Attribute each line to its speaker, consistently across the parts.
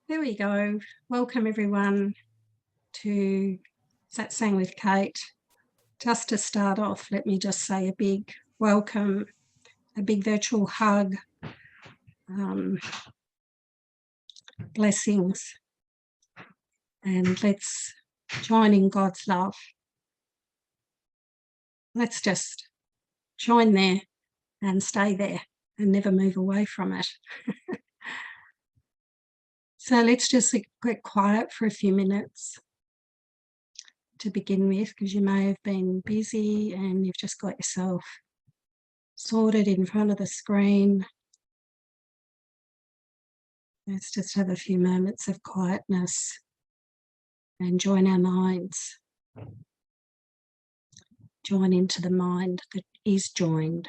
Speaker 1: There we go. Welcome everyone to Satsang with Cate. Just to start off, let me just say a big welcome, a big virtual hug, blessings, and let's join in God's love. Let's just join there and stay there and never move away from it. So let's just get quiet for a few minutes to begin with, because you may have been busy and you've just got yourself sorted in front of the screen. Let's just have a few moments of quietness and join our minds. Join into the mind that is joined.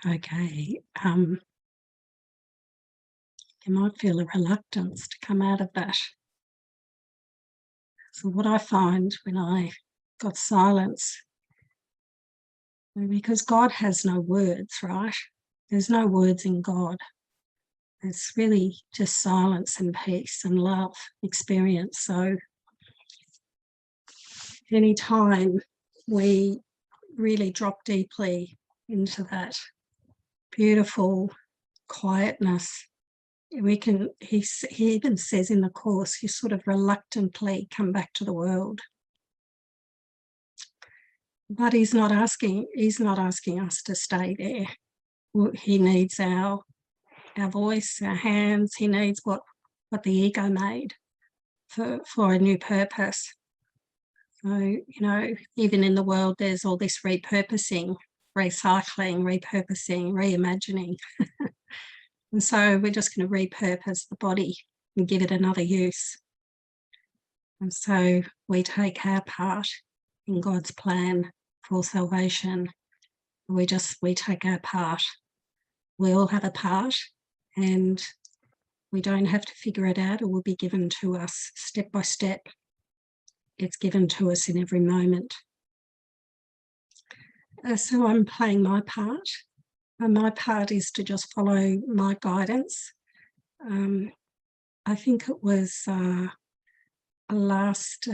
Speaker 1: Okay, you might feel a reluctance to come out of that. So what I find when I got silence, because God has no words, right? There's no words in God. It's really just silence and peace and love experience. So anytime we really drop deeply into that beautiful quietness, we can, he even says in the Course, you sort of reluctantly come back to the world. But he's not asking us to stay there. He needs our voice, our hands. He needs what the ego made for a new purpose. So, you know, even in the world, there's all this repurposing, recycling, repurposing, reimagining. And so we're just going to repurpose the body and give it another use. And so we take our part in God's plan for salvation. We take our part. We all have a part, and we don't have to figure it out. It will be given to us step by step. It's given to us in every moment. So I'm playing my part. And my part is to just follow my guidance. I think it was last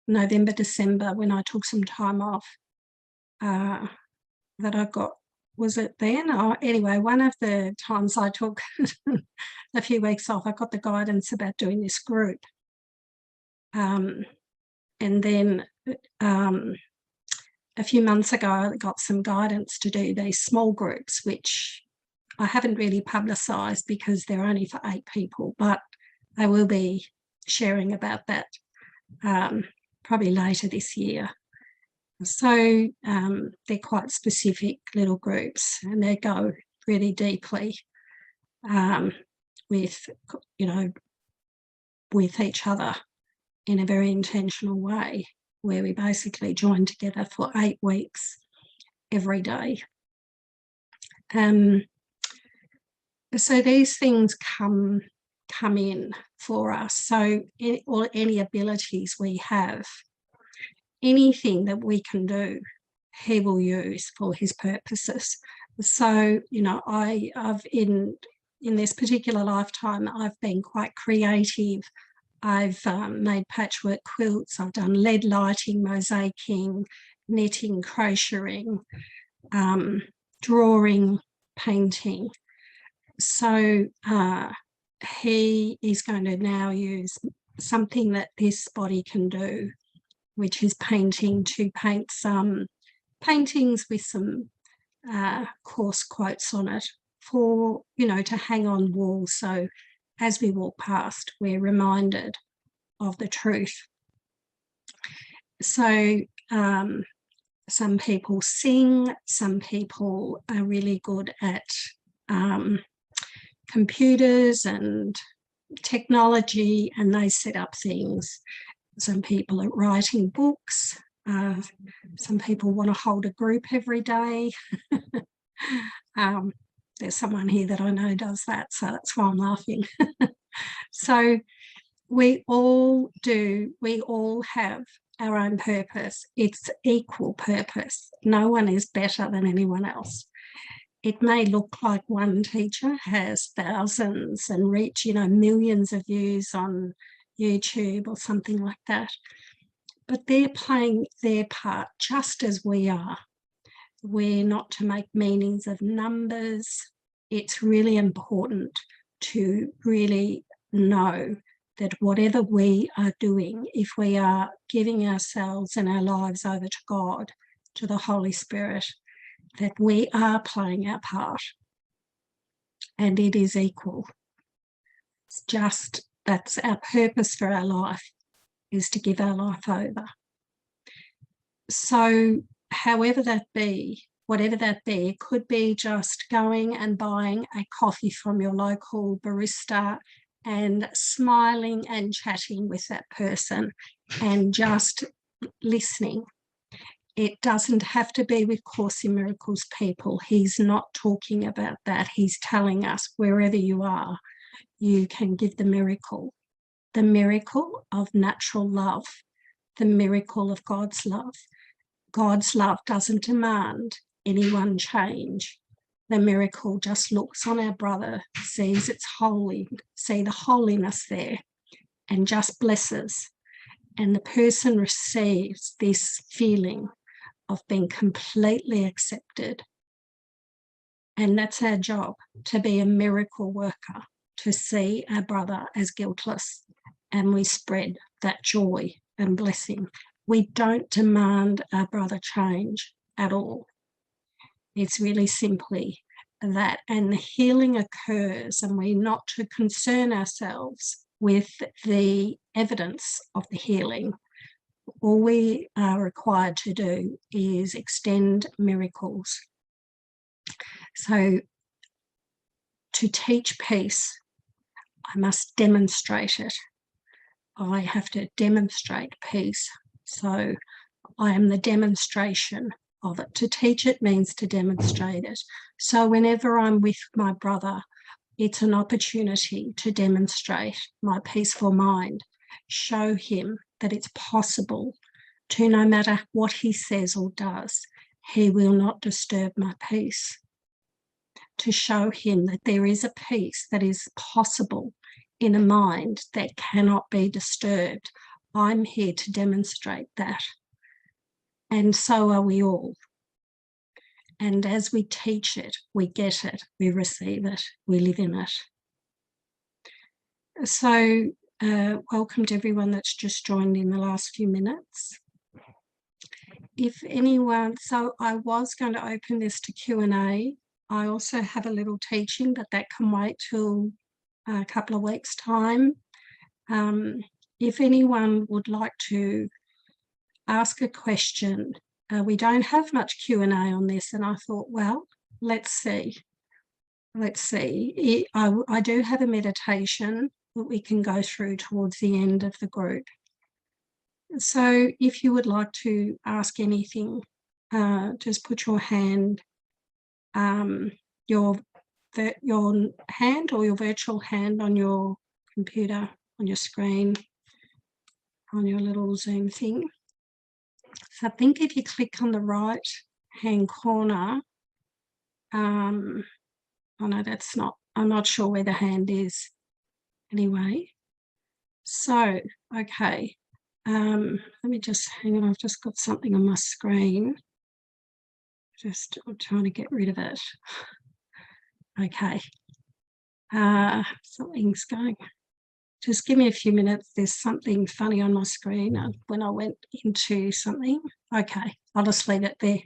Speaker 1: November, December, when I took some time off, that I got, was it then? Oh, anyway, one of the times I took a few weeks off, I got the guidance about doing this group. And then a few months ago, I got some guidance to do these small groups, which I haven't really publicised because they're only for 8 people, but I will be sharing about that probably later this year. So they're quite specific little groups, and they go really deeply with, you know, with each other in a very intentional way, where we basically join together for 8 weeks every day. So these things come in for us. So any abilities we have, anything that we can do he will use for his purposes. So, you know, I've in this particular lifetime, I've been quite creative. I've made patchwork quilts, I've done lead lighting, mosaicing, knitting, crocheting, drawing, painting. So he is going to now use something that this body can do, which is painting, to paint some paintings with some coarse quotes on it for, you know, to hang on walls. So as we walk past, we're reminded of the truth. So some people sing, some people are really good at computers and technology, and they set up things. Some people are writing books. Some people want to hold a group every day. There's someone here that I know does that, so that's why I'm laughing. So we all have our own purpose. It's equal purpose. No one is better than anyone else. It may look like one teacher has thousands and reach, you know, millions of views on YouTube or something like that, but they're playing their part just as we are. We're not to make meanings of numbers. It's really important to really know that whatever we are doing, if we are giving ourselves and our lives over to God, to the Holy Spirit, that we are playing our part, and it is equal. It's just, that's our purpose for our life, is to give our life over. So however that be, whatever that be, it could be just going and buying a coffee from your local barista and smiling and chatting with that person and just listening. It doesn't have to be with Course in Miracles people. He's not talking about that. He's telling us wherever you are, you can give the miracle of natural love, the miracle of God's love. God's love doesn't demand anyone change. The miracle just looks on our brother, sees it's holy, see the holiness there, and just blesses. And the person receives this feeling of being completely accepted. And that's our job, to be a miracle worker, to see our brother as guiltless, and we spread that joy and blessing. We don't demand our brother change at all. It's really simply that, and the healing occurs, and we're not to concern ourselves with the evidence of the healing. All we are required to do is extend miracles. So to teach peace, I must demonstrate it. I have to demonstrate peace. So I am the demonstration of it. To teach it means to demonstrate it. So whenever I'm with my brother, it's an opportunity to demonstrate my peaceful mind, show him that it's possible to, no matter what he says or does, he will not disturb my peace. To show him that there is a peace that is possible in a mind that cannot be disturbed. I'm here to demonstrate that. And so are we all. And as we teach it, we get it, we receive it, we live in it. So welcome to everyone that's just joined in the last few minutes. If anyone, so I was going to open this to Q&A. I also have a little teaching, but that can wait till a couple of weeks' time. If anyone would like to ask a question, we don't have much Q&A on this, and I thought, well, let's see. I do have a meditation that we can go through towards the end of the group. So if you would like to ask anything, just put your hand, your hand or your virtual hand on your computer, on your screen, on your little Zoom thing. So I think if you click on the right hand corner, oh no, that's not, I'm not sure where the hand is. Anyway, so, okay. Let me just, hang on, I've just got something on my screen. I'm trying to get rid of it. Okay. Something's going. Just give me a few minutes. There's something funny on my screen when I went into something. Okay, I'll just leave it there.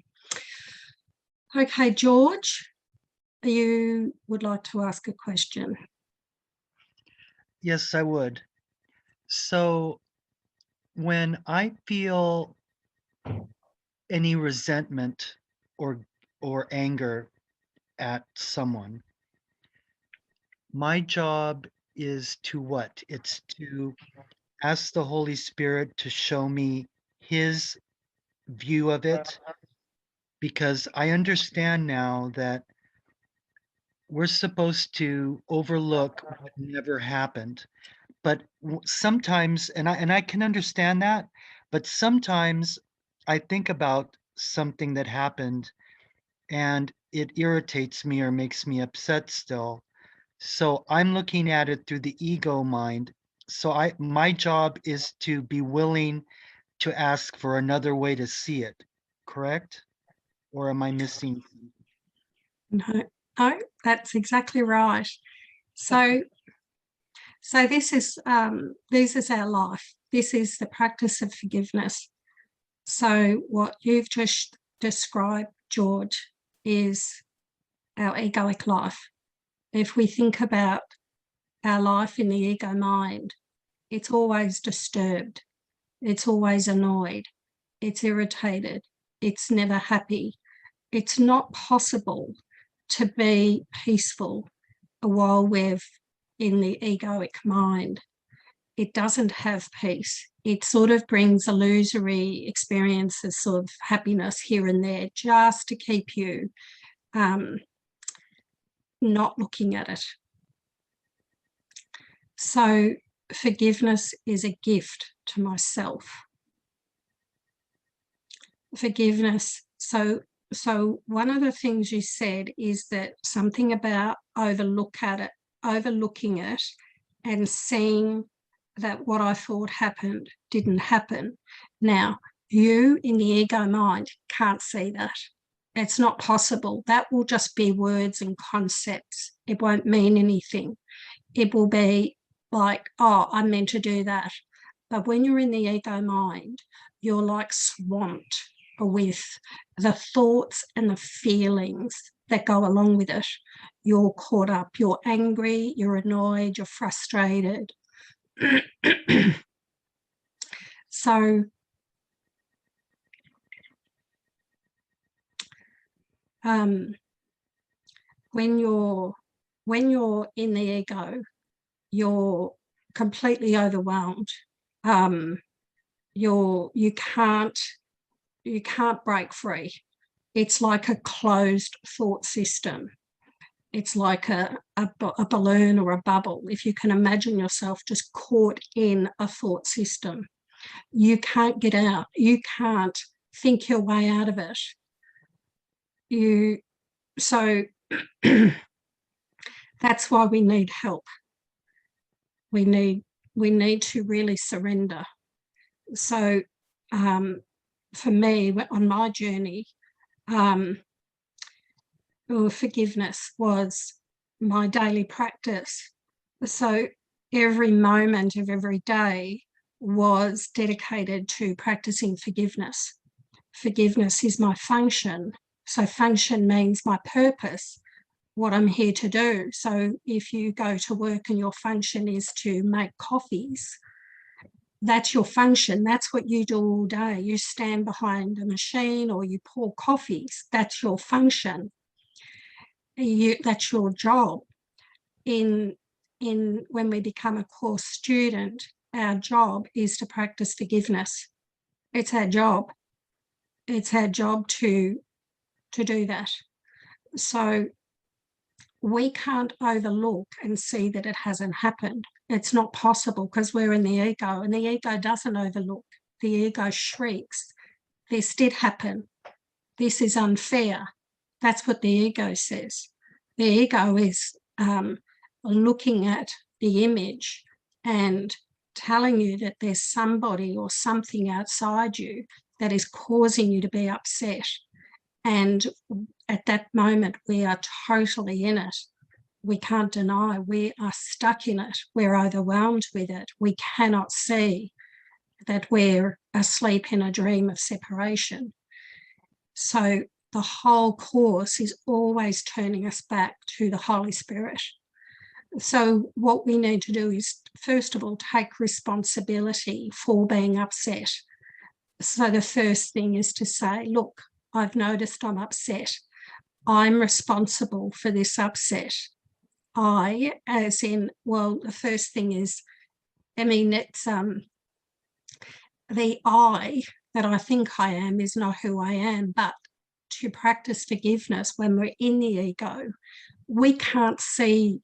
Speaker 1: Okay, George, you would like to ask a question?
Speaker 2: Yes, I would. So when I feel any resentment or anger at someone, my job is to what? It's to ask the Holy Spirit to show me his view of it, because I understand now that we're supposed to overlook what never happened. But sometimes, and I can understand that, but sometimes I think about something that happened and it irritates me or makes me upset still. So I'm looking at it through the ego mind. So my job is to be willing to ask for another way to see it, correct? Or am I missing?
Speaker 1: No, no, that's exactly right. So this is our life. This is the practice of forgiveness. So what you've just described, George, is our egoic life. If we think about our life in the ego mind, it's always disturbed, it's always annoyed, it's irritated, it's never happy. It's not possible to be peaceful while we're in the egoic mind. It doesn't have peace. It sort of brings illusory experiences of happiness here and there just to keep you not looking at it. So forgiveness is a gift to myself. Forgiveness. So one of the things you said is that something about overlooking it and seeing that what I thought happened didn't happen. Now, you in the ego mind can't see that. It's not possible. That will just be words and concepts. It won't mean anything. It will be like, oh, I meant to do that. But when you're in the ego mind, you're like swamped with the thoughts and the feelings that go along with it. You're caught up, you're angry, you're annoyed, you're frustrated. So when you're in the ego, you're completely overwhelmed. You can't break free. It's like a closed thought system. It's like a balloon or a bubble. If you can imagine yourself just caught in a thought system, you can't get out. You can't think your way out of it. So that's why we need help. We need to really surrender. So for me, on my journey, forgiveness was my daily practice. So every moment of every day was dedicated to practicing forgiveness. Forgiveness is my function. So function means my purpose, what I'm here to do. So if you go to work and your function is to make coffees, that's your function. That's what you do all day. You stand behind a machine or you pour coffees. That's your function. That's your job. When we become a course student, our job is to practice forgiveness. It's our job. It's our job to do that. So we can't overlook and see that it hasn't happened. It's not possible because we're in the ego, and the ego doesn't overlook. The ego shrieks this did happen. This is unfair. That's what the ego says. The ego is looking at the image and telling you that there's somebody or something outside you that is causing you to be upset. And at that moment, we are totally in it. We can't deny we are stuck in it. We're overwhelmed with it. We cannot see that we're asleep in a dream of separation. So the whole course is always turning us back to the Holy Spirit. So what we need to do is, first of all, take responsibility for being upset. So the first thing is to say, look, I've noticed I'm upset. I'm responsible for this upset. I, as in, well, the first thing is, I mean, it's the I that I think I am is not who I am, but to practice forgiveness when we're in the ego, we can't see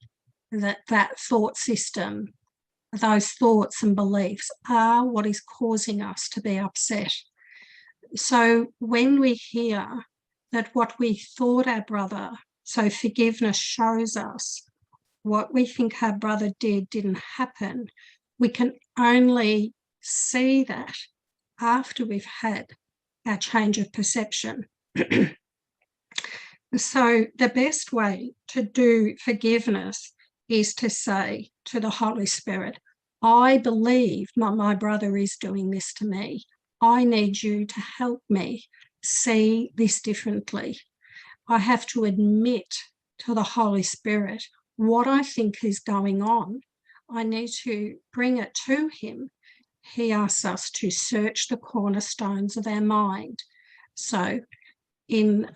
Speaker 1: that thought system, those thoughts and beliefs are what is causing us to be upset. So when we hear that what we thought our brother, so forgiveness shows us what we think our brother didn't happen, we can only see that after we've had our change of perception. So the best way to do forgiveness is to say to the Holy Spirit, I believe my brother is doing this to me. I need you to help me see this differently. I have to admit to the Holy Spirit what I think is going on. I need to bring it to him. He asks us to search the cornerstones of our mind. So in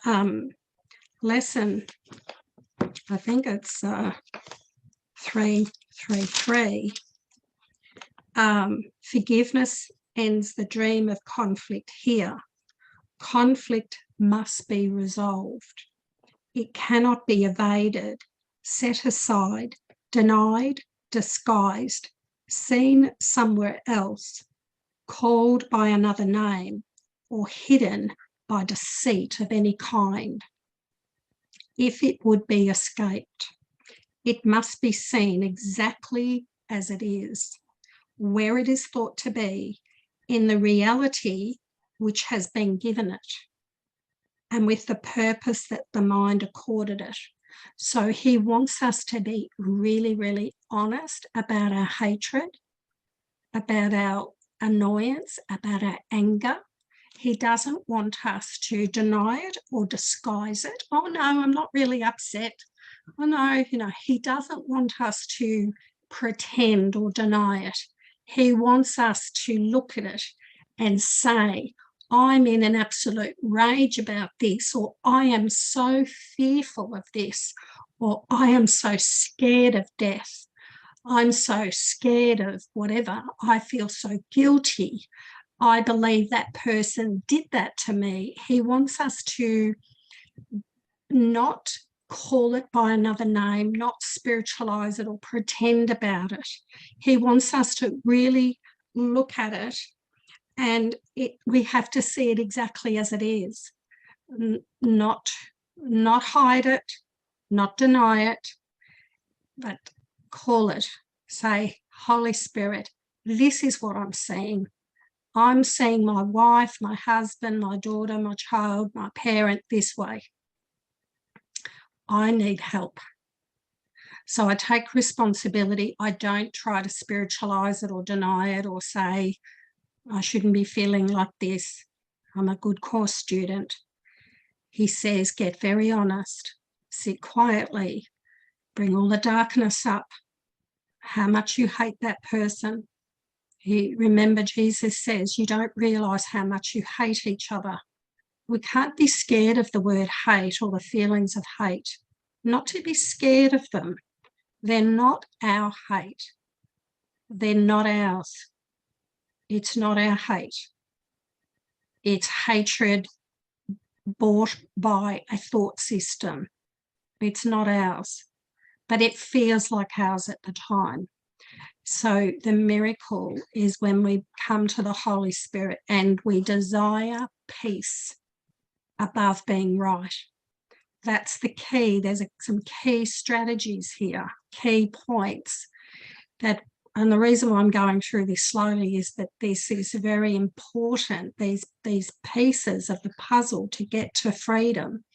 Speaker 1: lesson, I think it's 333, forgiveness ends the dream of conflict here. Conflict must be resolved. It cannot be evaded, set aside, denied, disguised, seen somewhere else, called by another name, or hidden by deceit of any kind. If it would be escaped, it must be seen exactly as it is, where it is thought to be, in the reality which has been given it, and with the purpose that the mind accorded it. So he wants us to be really, really honest about our hatred, about our annoyance, about our anger. He doesn't want us to deny it or disguise it. Oh no, I'm not really upset. Oh no, he doesn't want us to pretend or deny it. He wants us to look at it and say, I'm in an absolute rage about this, or I am so fearful of this, or I am so scared of death. I'm so scared of whatever. I feel so guilty. I believe that person did that to me. He wants us to not call it by another name, not spiritualize it or pretend about it. He wants us to really look at it, and we have to see it exactly as it is, not hide it, not deny it, but call it. Say, Holy Spirit, this is what I'm seeing. I'm seeing my wife, my husband, my daughter, my child, my parent this way. I need help. So I take responsibility. I don't try to spiritualize it or deny it or say, I shouldn't be feeling like this. I'm a good course student. He says, get very honest, sit quietly, bring all the darkness up, how much you hate that person. Remember, Jesus says, you don't realize how much you hate each other. We can't be scared of the word hate or the feelings of hate. Not to be scared of them. They're not our hate. They're not ours. It's not our hate. It's hatred bought by a thought system. It's not ours, but it feels like ours at the time. So the miracle is when we come to the Holy Spirit and we desire peace above being right. That's the key. There's some key strategies here, key points that, and the reason why I'm going through this slowly is that this is very important, these pieces of the puzzle to get to freedom.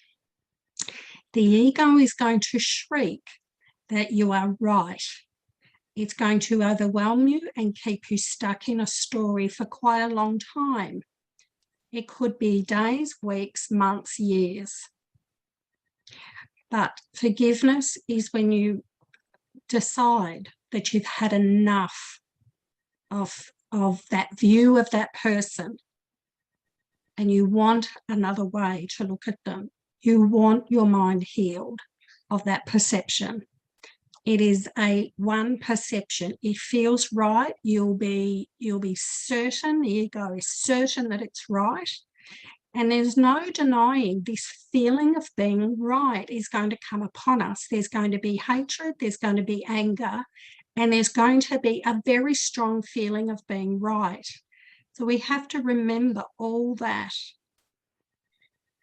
Speaker 1: The ego is going to shriek that you are right. It's going to overwhelm you and keep you stuck in a story for quite a long time. It could be days, weeks, months, years. But forgiveness is when you decide that you've had enough of that view of that person and you want another way to look at them. You want your mind healed of that perception. It is one perception. It feels right. You'll be certain, the ego is certain that it's right. And there's no denying this feeling of being right is going to come upon us. There's going to be hatred, there's going to be anger, and there's going to be a very strong feeling of being right. So we have to remember all that.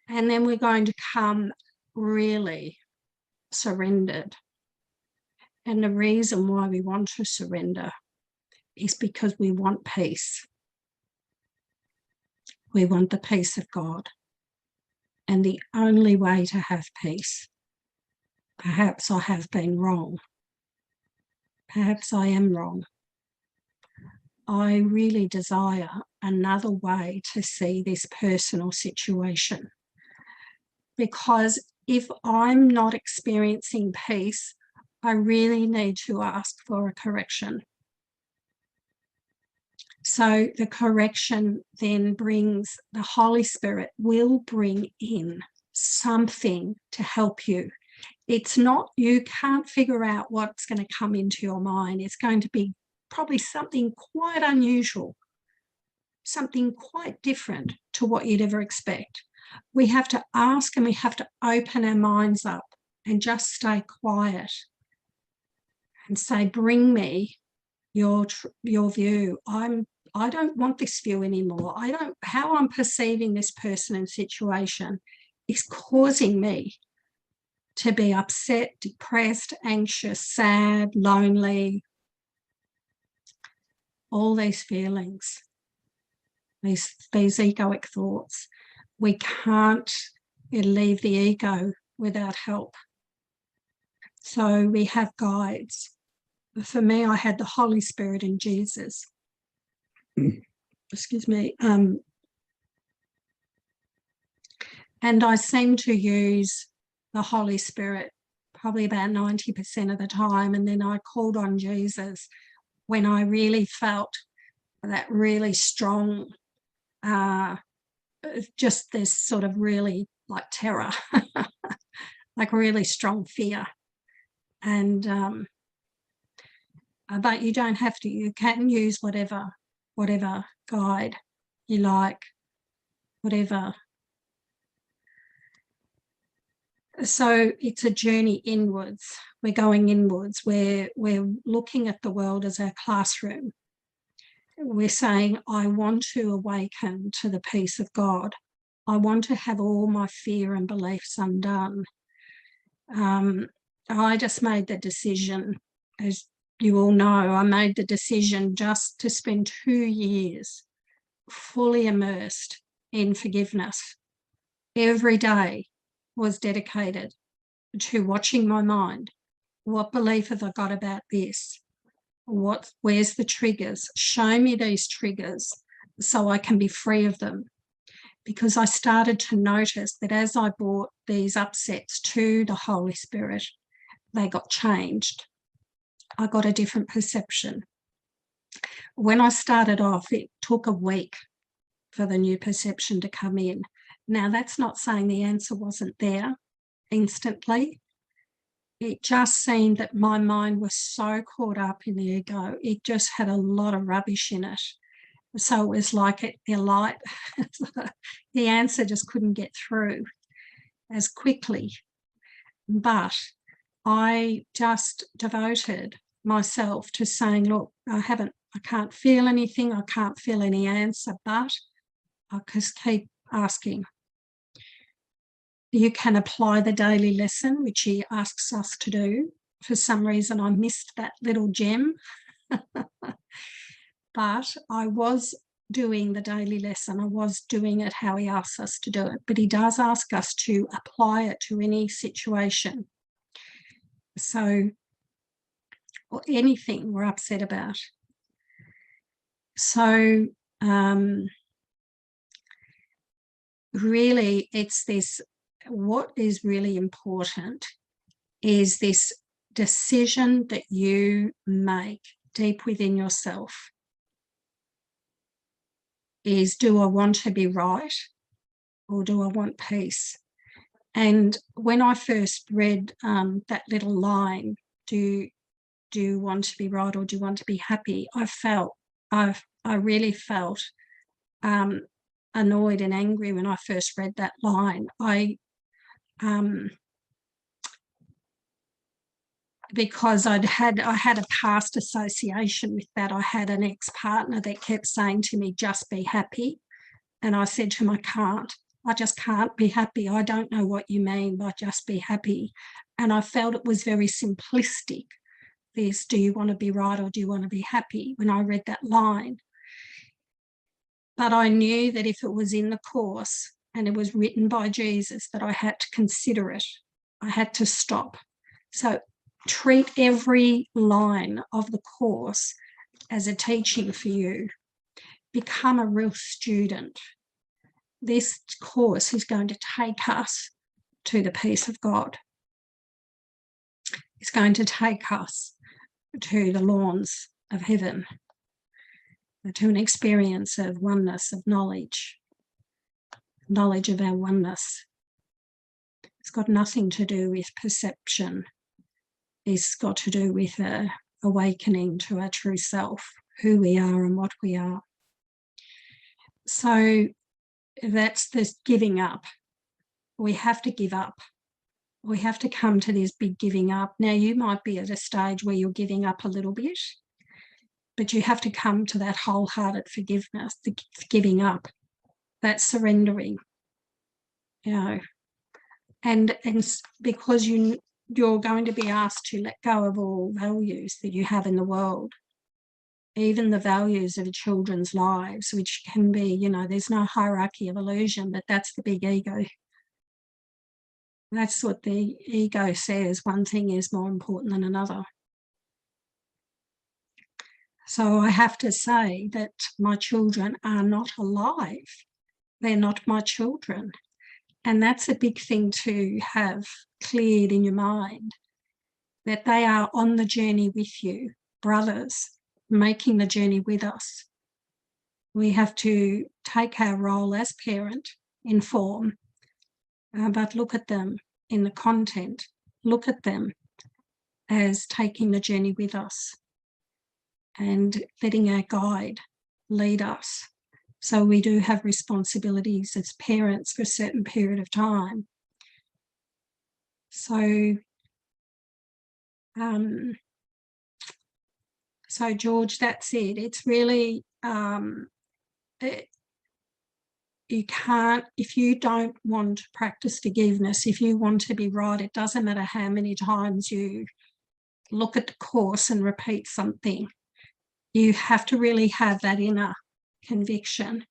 Speaker 1: And then we're going to come really surrendered. And the reason why we want to surrender is because we want peace. We want the peace of God. And the only way to have peace, perhaps I have been wrong. Perhaps I am wrong. I really desire another way to see this personal situation. Because if I'm not experiencing peace, I really need to ask for a correction. So the correction then brings, the Holy Spirit will bring in something to help you. It's not, you can't figure out what's going to come into your mind. It's going to be probably something quite unusual, something quite different to what you'd ever expect. We have to ask and we have to open our minds up and just stay quiet and say, bring me your view. I don't want this view anymore. How I'm perceiving this person and situation is causing me to be upset, depressed, anxious, sad, lonely, all these feelings, these egoic thoughts. We can't leave the ego without help. So we have guides. For me, I had the Holy Spirit and Jesus. Excuse me. And I seem to use the Holy Spirit probably about 90% of the time. And then I called on Jesus when I really felt that really strong, just this sort of really like terror, like really strong fear. And but you don't have to. You can use whatever guide you like, whatever. So it's a journey inwards. We're going inwards. We're looking at the world as our classroom. We're saying, I want to awaken to the peace of God. I want to have all my fear and beliefs undone. I just made the decision, as you all know, I made the decision just to spend 2 years fully immersed in forgiveness. Every day was dedicated to watching my mind. What belief have I got about this? Where's the triggers? Show me these triggers so I can be free of them. Because I started to notice that as I brought these upsets to the Holy Spirit, they got changed. I got a different perception. When I started off, it took a week for the new perception to come in. Now, that's not saying the answer wasn't there instantly. It just seemed that my mind was so caught up in the ego. It just had a lot of rubbish in it. So it was like the light, the answer just couldn't get through as quickly. But I just devoted myself to saying, look, I can't feel anything, I can't feel any answer, but I just keep asking. You can apply the daily lesson, which he asks us to do. For some reason, I missed that little gem. But I was doing the daily lesson. I was doing it how he asks us to do it. But he does ask us to apply it to any situation. So, or anything we're upset about. So, really, it's this, what is really important is this decision that you make deep within yourself. Is, do I want to be right or do I want peace? And when I first read that little line, do you want to be right or do you want to be happy? I really felt annoyed and angry when I first read that line. Because I had a past association with that. I had an ex-partner that kept saying to me, just be happy. And I said to him, I just can't be happy. I don't know what you mean by just be happy. And I felt it was very simplistic. This, do you want to be right or do you want to be happy? When I read that line. But I knew that if it was in the Course and it was written by Jesus, that I had to consider it. I had to stop. So treat every line of the Course as a teaching for you. Become a real student. This Course is going to take us to the peace of God. It's going to take us to the lawns of heaven, to an experience of oneness, of knowledge of our oneness. It's got nothing to do with perception. It's got to do with awakening to our true self, who we are and what we are. So that's this giving up. We have to give up. We have to come to this big giving up. Now, you might be at a stage where you're giving up a little bit, but you have to come to that wholehearted forgiveness, the giving up, that surrendering, and because you're going to be asked to let go of all values that you have in the world, even the values of children's lives, which can be, there's no hierarchy of illusion, but that's the big ego. That's what the ego says. One thing is more important than another. So I have to say that my children are not alive. They're not my children. And that's a big thing to have cleared in your mind, that they are on the journey with you, brothers, making the journey with us. We have to take our role as parent in form, but look at them in the content, look at them as taking the journey with us and letting our guide lead us. So we do have responsibilities as parents for a certain period of time. So, George, that's it. It's really, you can't, if you don't want to practice forgiveness, if you want to be right, it doesn't matter how many times you look at the Course and repeat something. You have to really have that inner conviction.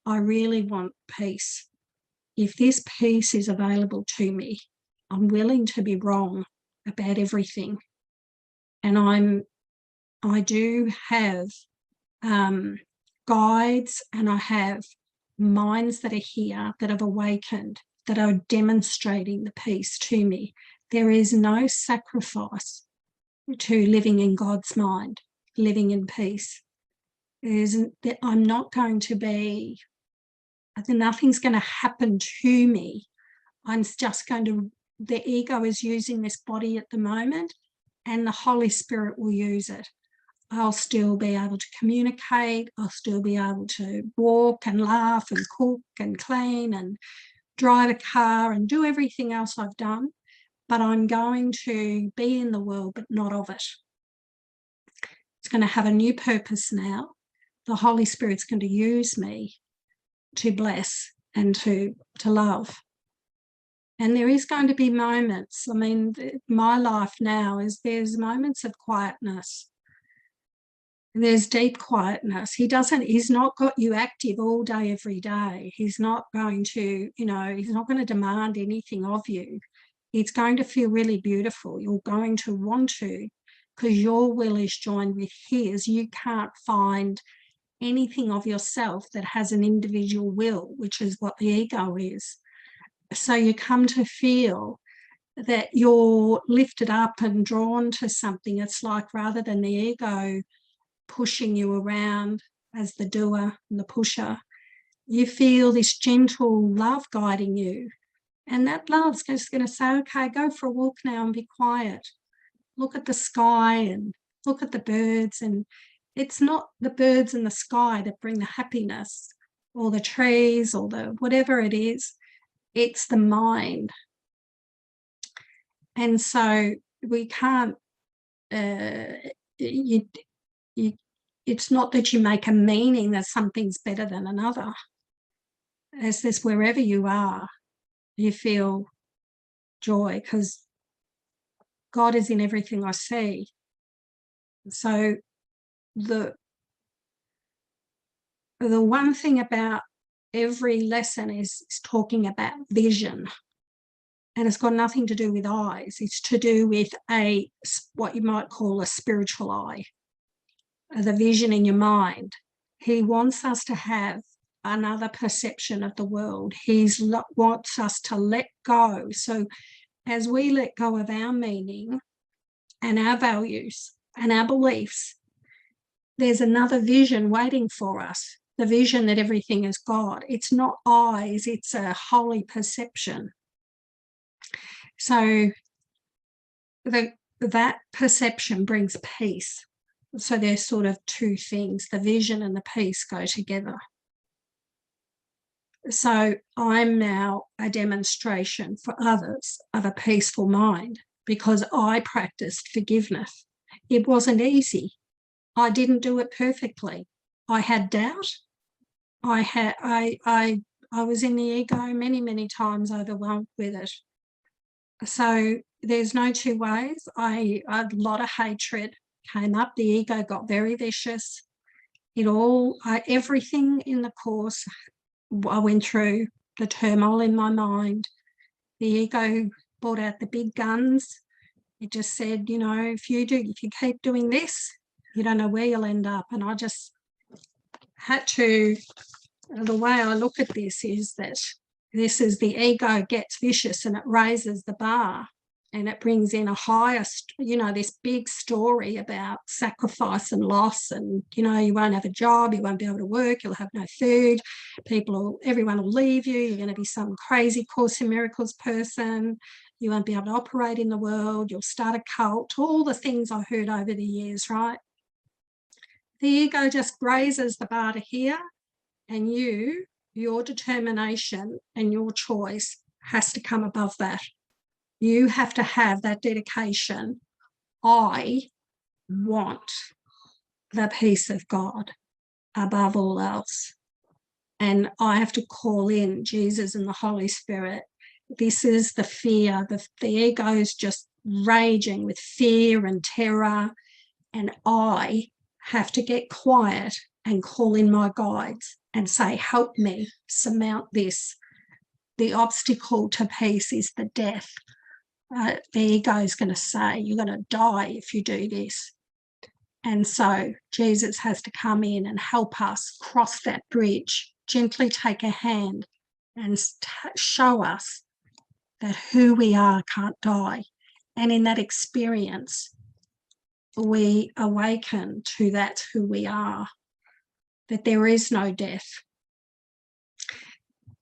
Speaker 1: I really want peace. If this peace is available to me, I'm willing to be wrong about everything. And I do have guides, and I have minds that are here, that have awakened, that are demonstrating the peace to me. There is no sacrifice to living in God's mind, living in peace. I'm not going to be, nothing's going to happen to me. I'm just going to, the ego is using this body at the moment, and the Holy Spirit will use it. I'll still be able to communicate. I'll still be able to walk and laugh and cook and clean and drive a car and do everything else I've done. But I'm going to be in the world, but not of it. going to have a new purpose now. The Holy Spirit's going to use me to bless and to love. And there is going to be moments. I mean, my life now is there's moments of quietness. There's deep quietness. He's not got you active all day, every day. He's not going to, he's not going to demand anything of you. It's going to feel really beautiful. You're going to want to, because your will is joined with his. You can't find anything of yourself that has an individual will, which is what the ego is. So you come to feel that you're lifted up and drawn to something. It's like, rather than the ego pushing you around as the doer and the pusher, you feel this gentle love guiding you. And that love's just going to say, okay, go for a walk now and be quiet. Look at the sky and look at the birds. And it's not the birds and the sky that bring the happiness, or the trees, or the whatever it is. It's the mind. And so we can't, it's not that you make a meaning that something's better than another. It's this, wherever you are, you feel joy, because God is in everything I see. So the one thing about every lesson is talking about vision. And it's got nothing to do with eyes. It's to do with what you might call a spiritual eye, the vision in your mind. He wants us to have another perception of the world. He wants us to let go. So as we let go of our meaning and our values and our beliefs, there's another vision waiting for us, the vision that everything is God. It's not eyes, it's a holy perception. So that perception brings peace. So there's sort of two things, the vision and the peace go together. So I'm now a demonstration for others of a peaceful mind, because I practiced forgiveness. It wasn't easy. I didn't do it perfectly. I had doubt. I was in the ego many, many times, overwhelmed with it. So there's no two ways. A lot of hatred came up. The ego got very vicious. Everything in the course, I went through the turmoil in my mind. The ego brought out the big guns. It just said, if you keep doing this, you don't know where you'll end up. And I just had to, the way I look at this is that this is the ego gets vicious and it raises the bar, and it brings in a higher, this big story about sacrifice and loss, and, you won't have a job, you won't be able to work, you'll have no food, everyone will leave you, you're going to be some crazy Course in Miracles person, you won't be able to operate in the world, you'll start a cult, all the things I heard over the years, right? The ego just raises the bar to here, and your determination and your choice has to come above that. You have to have that dedication. I want the peace of God above all else. And I have to call in Jesus and the Holy Spirit. This is the fear. The ego is just raging with fear and terror. And I have to get quiet and call in my guides and say, help me surmount this. The obstacle to peace is the death. The ego is going to say, you're going to die if you do this. And so Jesus has to come in and help us cross that bridge, gently take a hand and show us that who we are can't die. And in that experience, we awaken to that who we are, that there is no death.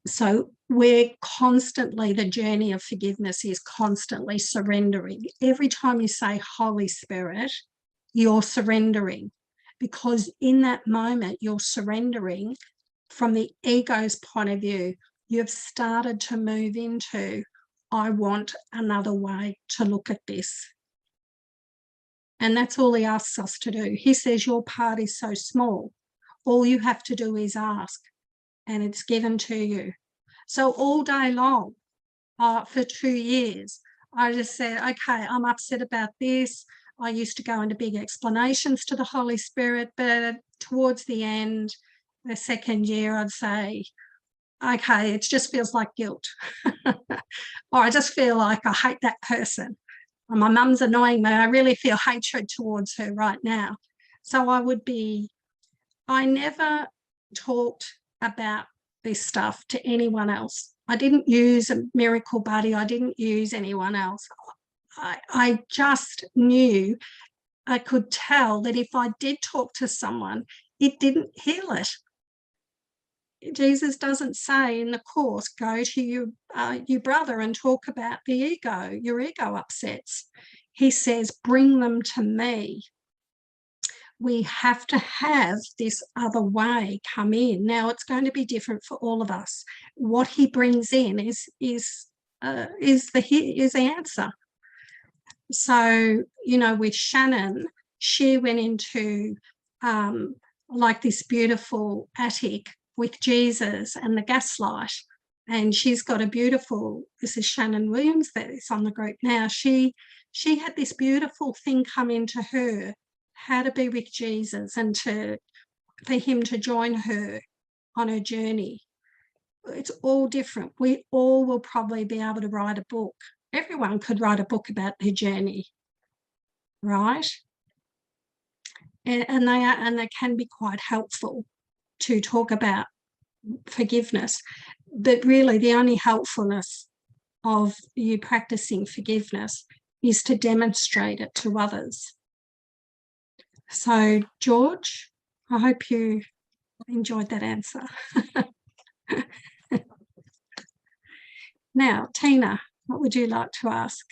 Speaker 1: So we're constantly, the journey of forgiveness is constantly surrendering. Every time you say Holy Spirit, you're surrendering, because in that moment you're surrendering from the ego's point of view. You've started to move into, I want another way to look at this. And that's all he asks us to do. He says, your part is so small. All you have to do is ask, and it's given to you. So all day long, for 2 years, I just said, okay, I'm upset about this. I used to go into big explanations to the Holy Spirit, but towards the end, the second year, I'd say, okay, it just feels like guilt. Or I just feel like I hate that person. Or my mum's annoying me. I really feel hatred towards her right now. So I never talked about this stuff to anyone else. I didn't use a miracle buddy. I didn't use anyone else. I just knew, I could tell that if I did talk to someone, it didn't heal it. Jesus doesn't say in the Course, go to your brother and talk about the ego, your ego upsets. He says, bring them to me. We have to have this other way come in. Now, it's going to be different for all of us. What he brings in is the answer. So, with Shannon, she went into like this beautiful attic with Jesus and the gaslight. And she's got a beautiful, this is Shannon Williams that is on the group now. She had this beautiful thing come into her, how to be with Jesus and for him to join her on her journey. It's all different. We all will probably be able to write a book. Everyone could write a book about their journey, right? And they can be quite helpful to talk about forgiveness. But really, the only helpfulness of you practicing forgiveness is to demonstrate it to others. So, George, I hope you enjoyed that answer. Now, Tina, what would you like to ask?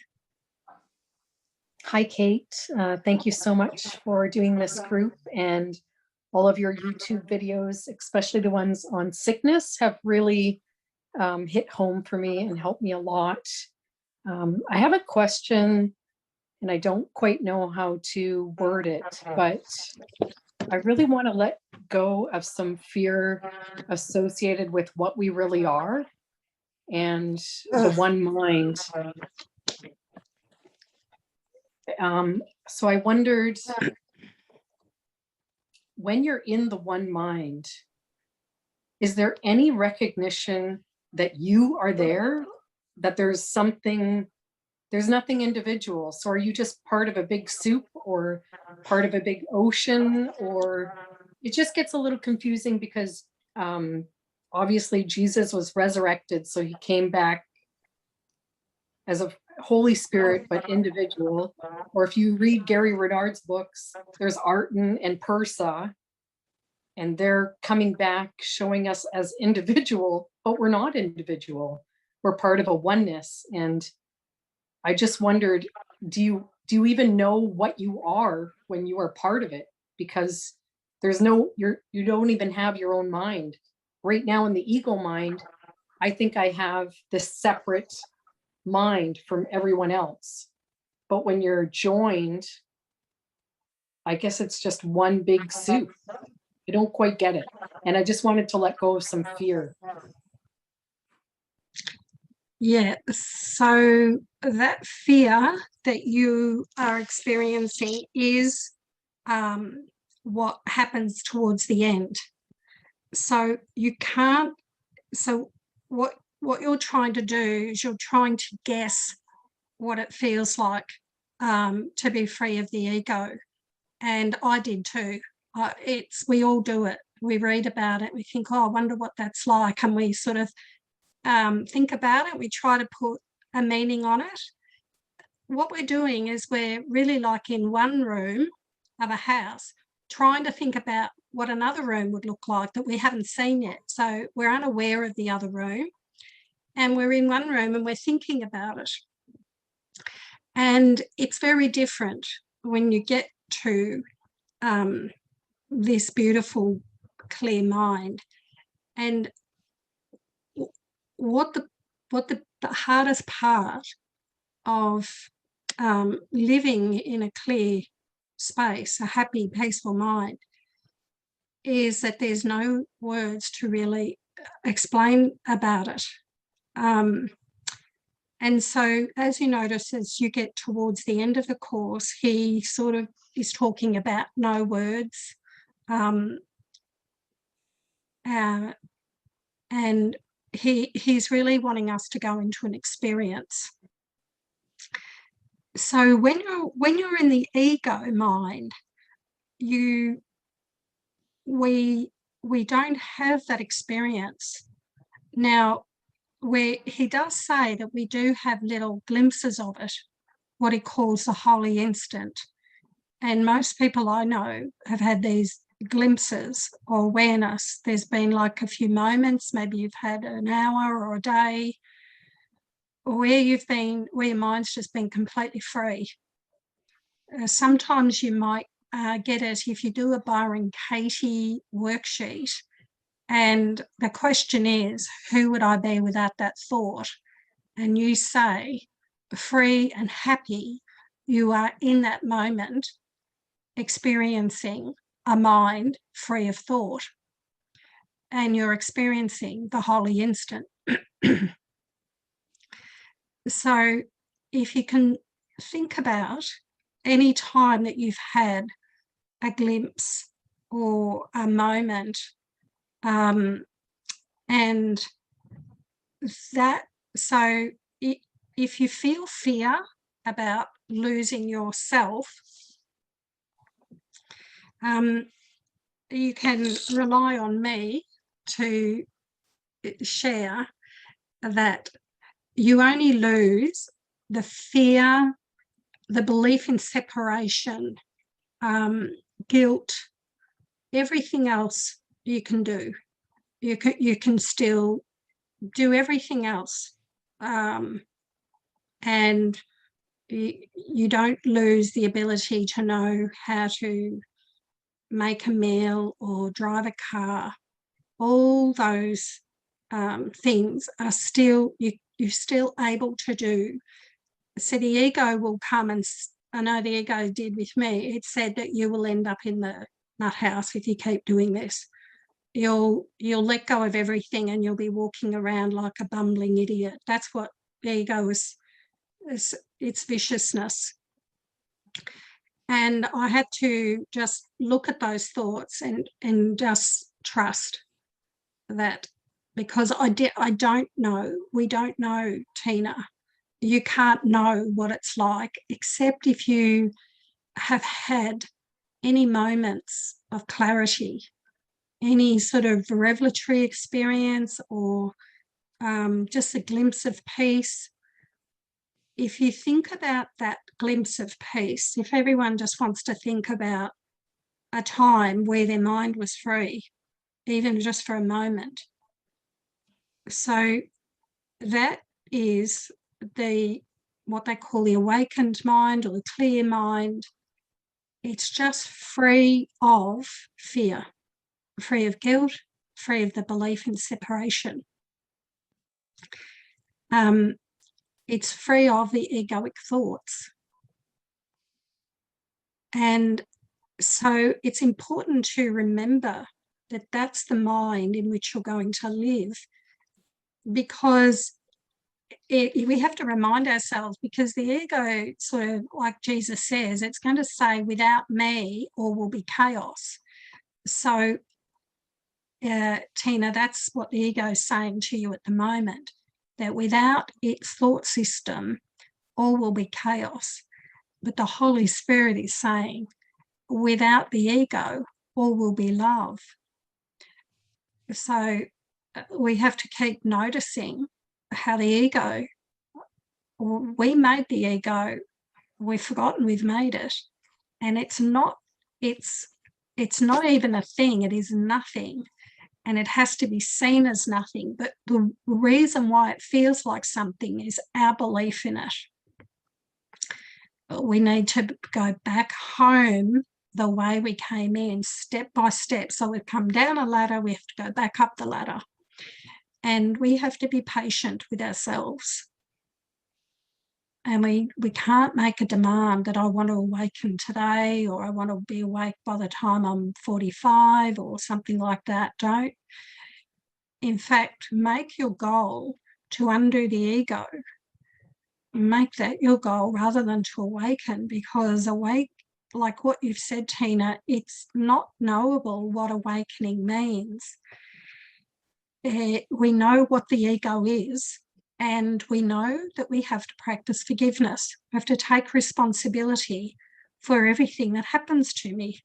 Speaker 3: Hi, Cate. Thank you so much for doing this group, and all of your YouTube videos, especially the ones on sickness, have really hit home for me and helped me a lot. I have a question, and I don't quite know how to word it, but I really want to let go of some fear associated with what we really are and the one mind. So I wondered, when you're in the one mind, is there any recognition that you are there, that there's nothing individual? So are you just part of a big soup or part of a big ocean? Or it just gets a little confusing because obviously Jesus was resurrected, so he came back as a Holy Spirit, but individual. Or if you read Gary Renard's books, there's Arten and Persa, and they're coming back showing us as individual, but we're not individual. We're part of a oneness. And I just wondered, do you even know what you are when you are part of it? Because you don't even have your own mind. Right now in the ego mind, I think I have this separate mind from everyone else. But when you're joined, I guess it's just one big soup. I don't quite get it. And I just wanted to let go of some fear.
Speaker 1: Yeah, so that fear that you are experiencing is what happens towards the end. So you can't, so what you're trying to do is you're trying to guess what it feels like to be free of the ego. And I did too. We all do it. We read about it. We think, oh, I wonder what that's like. And we sort of think about it. We try to put a meaning on it. What we're doing is we're really like in one room of a house, trying to think about what another room would look like that we haven't seen yet. So we're unaware of the other room, and we're in one room and we're thinking about it. And it's very different when you get to this beautiful, clear mind. And what the hardest part of living in a clear space, a happy, peaceful mind, is that there's no words to really explain about it. And so, as you notice, as you get towards the end of the course, he sort of is talking about no words. And he's really wanting us to go into an experience. So when you're in the ego mind, we don't have that experience. Now, where he does say that we do have little glimpses of it, what he calls the holy instant. And most people I know have had these glimpses or awareness. There's been like a few moments, maybe you've had an hour or a day, where your mind's just been completely free. Sometimes you might get it if you do a Byron Cate worksheet, and the question is, who would I be without that thought? And you say, free and happy, you are in that moment experiencing a mind free of thought, and you're experiencing the holy instant. So if you can think about any time that you've had a glimpse or a moment, and that, so if you feel fear about losing yourself, you can rely on me to share that you only lose the fear, the belief in separation, guilt, everything else you can do. You can still do everything else, and you don't lose the ability to know how to make a meal or drive a car. All those things are still, you're still able to do. So the ego will come, and I know the ego did with me. It said that you will end up in the nut house if you keep doing this. You'll let go of everything and you'll be walking around like a bumbling idiot. That's what the ego is. It's viciousness. And I had to just look at those thoughts and just trust that, because I don't know, we don't know, Tina. You can't know what it's like, except if you have had any moments of clarity, any sort of revelatory experience, or just a glimpse of peace. If you think about that glimpse of peace, if everyone just wants to think about a time where their mind was free, even just for a moment. So that is what they call the awakened mind or the clear mind. It's just free of fear, free of guilt, free of the belief in separation. It's free of the egoic thoughts. And so it's important to remember that that's the mind in which you're going to live, because we have to remind ourselves, because the ego, sort of like Jesus says, it's going to say, without me all will be chaos. So Tina, that's what the ego is saying to you at the moment, that without its thought system all will be chaos. But the Holy Spirit is saying, without the ego all will be love. So we have to keep noticing how the ego, we made the ego, we've forgotten we've made it, and it's not even a thing, it is nothing, and it has to be seen as nothing. But the reason why it feels like something is our belief in it. We need to go back home the way we came in, step by step. So we've come down a ladder, we have to go back up the ladder. And we have to be patient with ourselves. And we can't make a demand that I want to awaken today, or I want to be awake by the time I'm 45 or something like that. Don't. In fact, make your goal to undo the ego. Make that your goal rather than to awaken, because like what you've said, Tina, it's not knowable what awakening means. We know what the ego is, and we know that we have to practice forgiveness. We have to take responsibility for everything that happens to me.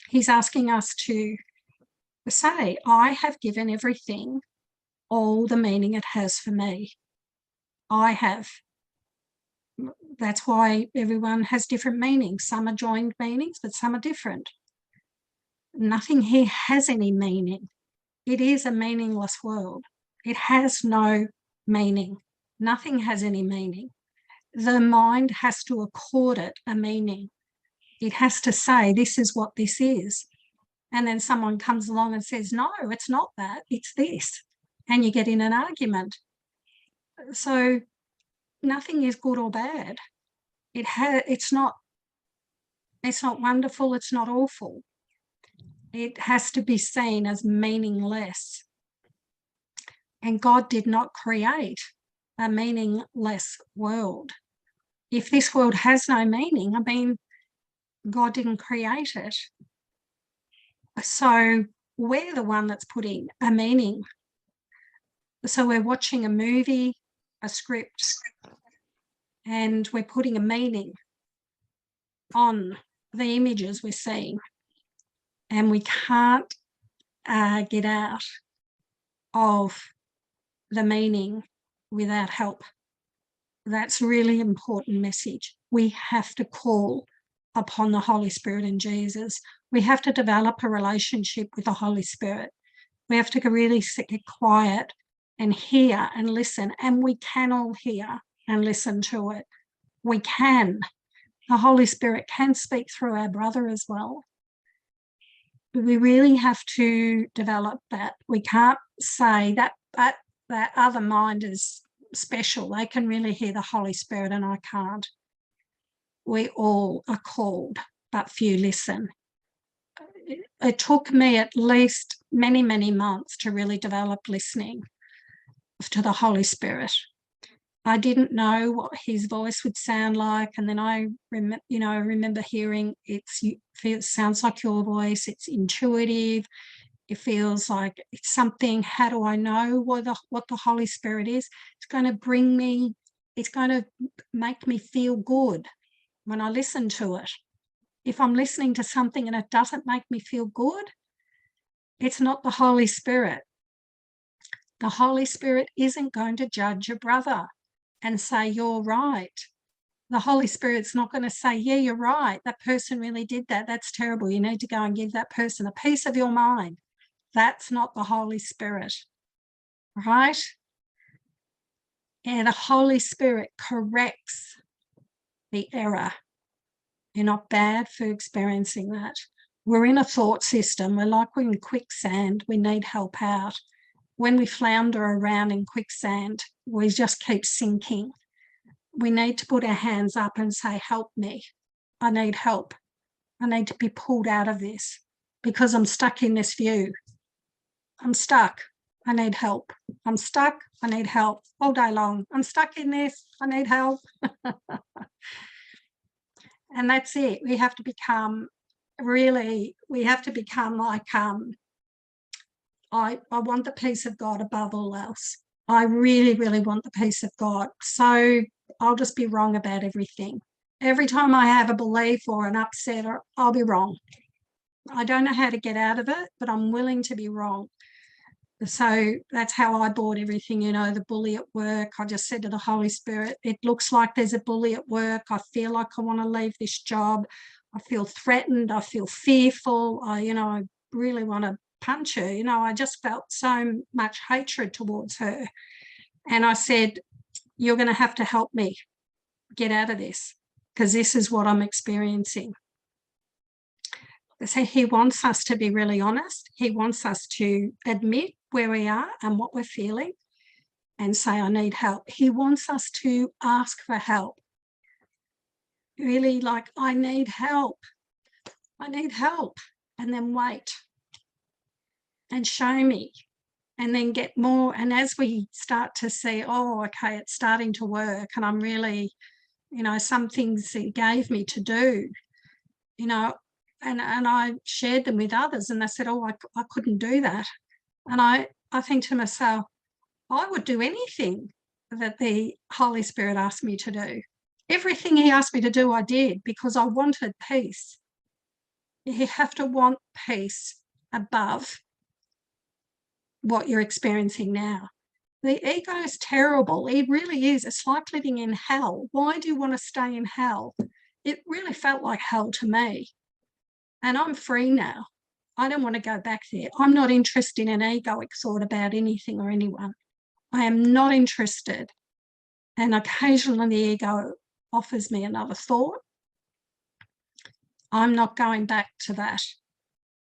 Speaker 1: He's asking us to say, I have given everything all the meaning it has for me. I have. That's why everyone has different meanings. Some are joined meanings, but some are different. Nothing here has any meaning. It is a meaningless world. It has no meaning. Nothing has any meaning. The mind has to accord it a meaning. It has to say, this is what this is. And then someone comes along and says, no, it's not that, it's this. And you get in an argument. So nothing is good or bad. It's not wonderful, it's not awful. It has to be seen as meaningless. And God did not create a meaningless world. If this world has no meaning, I mean, God didn't create it. So we're the one that's putting a meaning. So we're watching a movie, a script, and we're putting a meaning on the images we're seeing. And we can't get out of the meaning without help. That's a really important message. We have to call upon the Holy Spirit and Jesus. We have to develop a relationship with the Holy Spirit. We have to really sit quiet and hear and listen. And we can all hear and listen to it. We can. The Holy Spirit can speak through our brother as well. We really have to develop that. We can't say that other mind is special. They can really hear the Holy Spirit and I can't. We all are called, but few listen. It took me at least many, many months to really develop listening to the Holy Spirit. I didn't know what his voice would sound like, and then I remember hearing it sounds like your voice. It's intuitive. It feels like it's something. How do I know what the Holy Spirit is? It's going to bring me. It's going to make me feel good when I listen to it. If I'm listening to something and it doesn't make me feel good, it's not the Holy Spirit. The Holy Spirit isn't going to judge your brother and say, you're right. The Holy Spirit's not going to say, yeah, you're right. That person really did that. That's terrible. You need to go and give that person a piece of your mind. That's not the Holy Spirit, right? And the Holy Spirit corrects the error. You're not bad for experiencing that. We're in a thought system. We're like we're in quicksand. We need help out. When we flounder around in quicksand, we just keep sinking. We need to put our hands up and say, help me. I need help. I need to be pulled out of this because I'm stuck in this view. I'm stuck. I need help. I'm stuck. I need help all day long. I'm stuck in this. I need help. And that's it. We have to become like, I want the peace of God above all else. I really, really want the peace of God. So I'll just be wrong about everything. Every time I have a belief or an upset, I'll be wrong. I don't know how to get out of it, but I'm willing to be wrong. So that's how I bought everything, the bully at work. I just said to the Holy Spirit, it looks like there's a bully at work. I feel like I want to leave this job. I feel threatened. I feel fearful. I really want to punch her. I just felt so much hatred towards her. And I said, you're going to have to help me get out of this because this is what I'm experiencing. So he wants us to be really honest. He wants us to admit where we are and what we're feeling. and say, I need help. He wants us to ask for help. Really, like, I need help. I need help. And then wait and show me, and then get more. And as we start to see, oh, okay, it's starting to work, and I'm really, you know, some things he gave me to do, you know, and I shared them with others, and they said, oh, I couldn't do that. And I think to myself, I would do anything that the Holy Spirit asked me to do. Everything he asked me to do, I did, because I wanted peace. You have to want peace above what you're experiencing now. The ego is terrible. It really is. It's like living in hell. Why do you want to stay in hell? It really felt like hell to me. And I'm free now. I don't want to go back there. I'm not interested in an egoic thought about anything or anyone. I am not interested. And occasionally the ego offers me another thought. I'm not going back to that.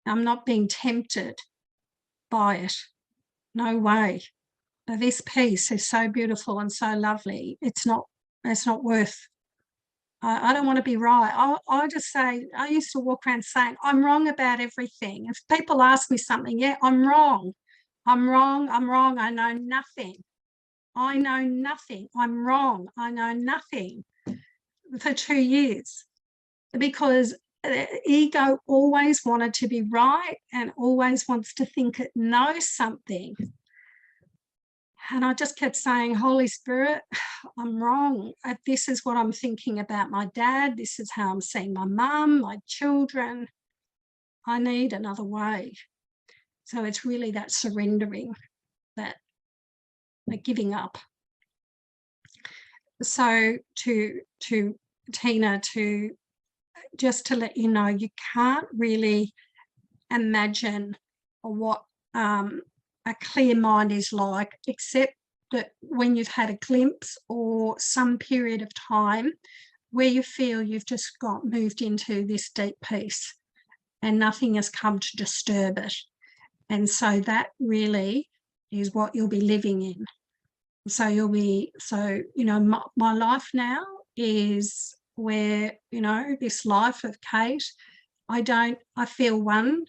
Speaker 1: I'm not being tempted by it. No way. This peace is so beautiful and so lovely. It's not worth. I don't want to be right. I just say, I used to walk around saying, I'm wrong about everything. If people ask me something, yeah, I'm wrong. I'm wrong. I'm wrong. I know nothing. I know nothing. I'm wrong. I know nothing for 2 years, because the ego always wanted to be right and always wants to think it knows something. And I just kept saying, Holy Spirit, I'm wrong. This is what I'm thinking about my dad. This is how I'm seeing my mum, my children. I need another way. So it's really that surrendering, that giving up. So to Tina, just to let you know, you can't really imagine what a clear mind is like, except that when you've had a glimpse or some period of time where you feel you've just moved into this deep peace and nothing has come to disturb it. And so that really is what you'll be living in. So you know, my life now is where, you know, this life of Cate, I feel one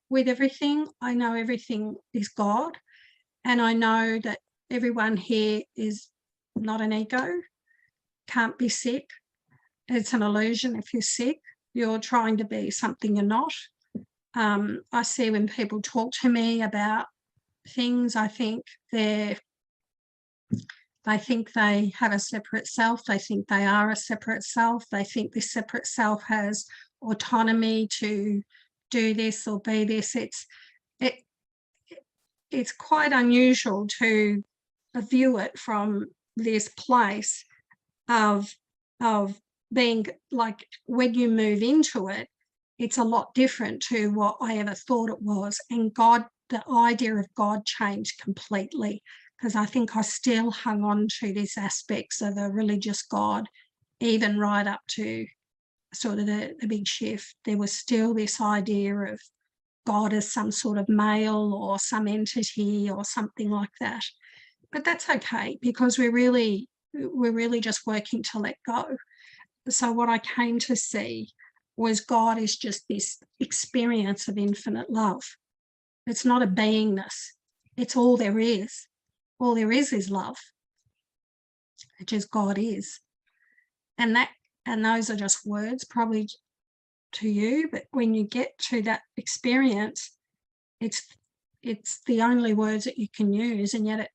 Speaker 1: with everything. I know everything is God, and I know that everyone here is not an ego, can't be sick. It's an illusion. If you're sick, you're trying to be something you're not. I see when people talk to me about things, I think they think they have a separate self. They think they are a separate self. They think this separate self has autonomy to do this or be this. It's quite unusual to view it from this place of being like, when you move into it, it's a lot different to what I ever thought it was. And God, the idea of God changed completely, because I think I still hung on to these aspects of a religious God, even right up to sort of the big shift. There was still this idea of God as some sort of male or some entity or something like that. But that's okay, because we're really just working to let go. So what I came to see was God is just this experience of infinite love. It's not a beingness. It's all there is. All there is love, which is God is. And those are just words probably to you, but when you get to that experience, it's the only words that you can use, and yet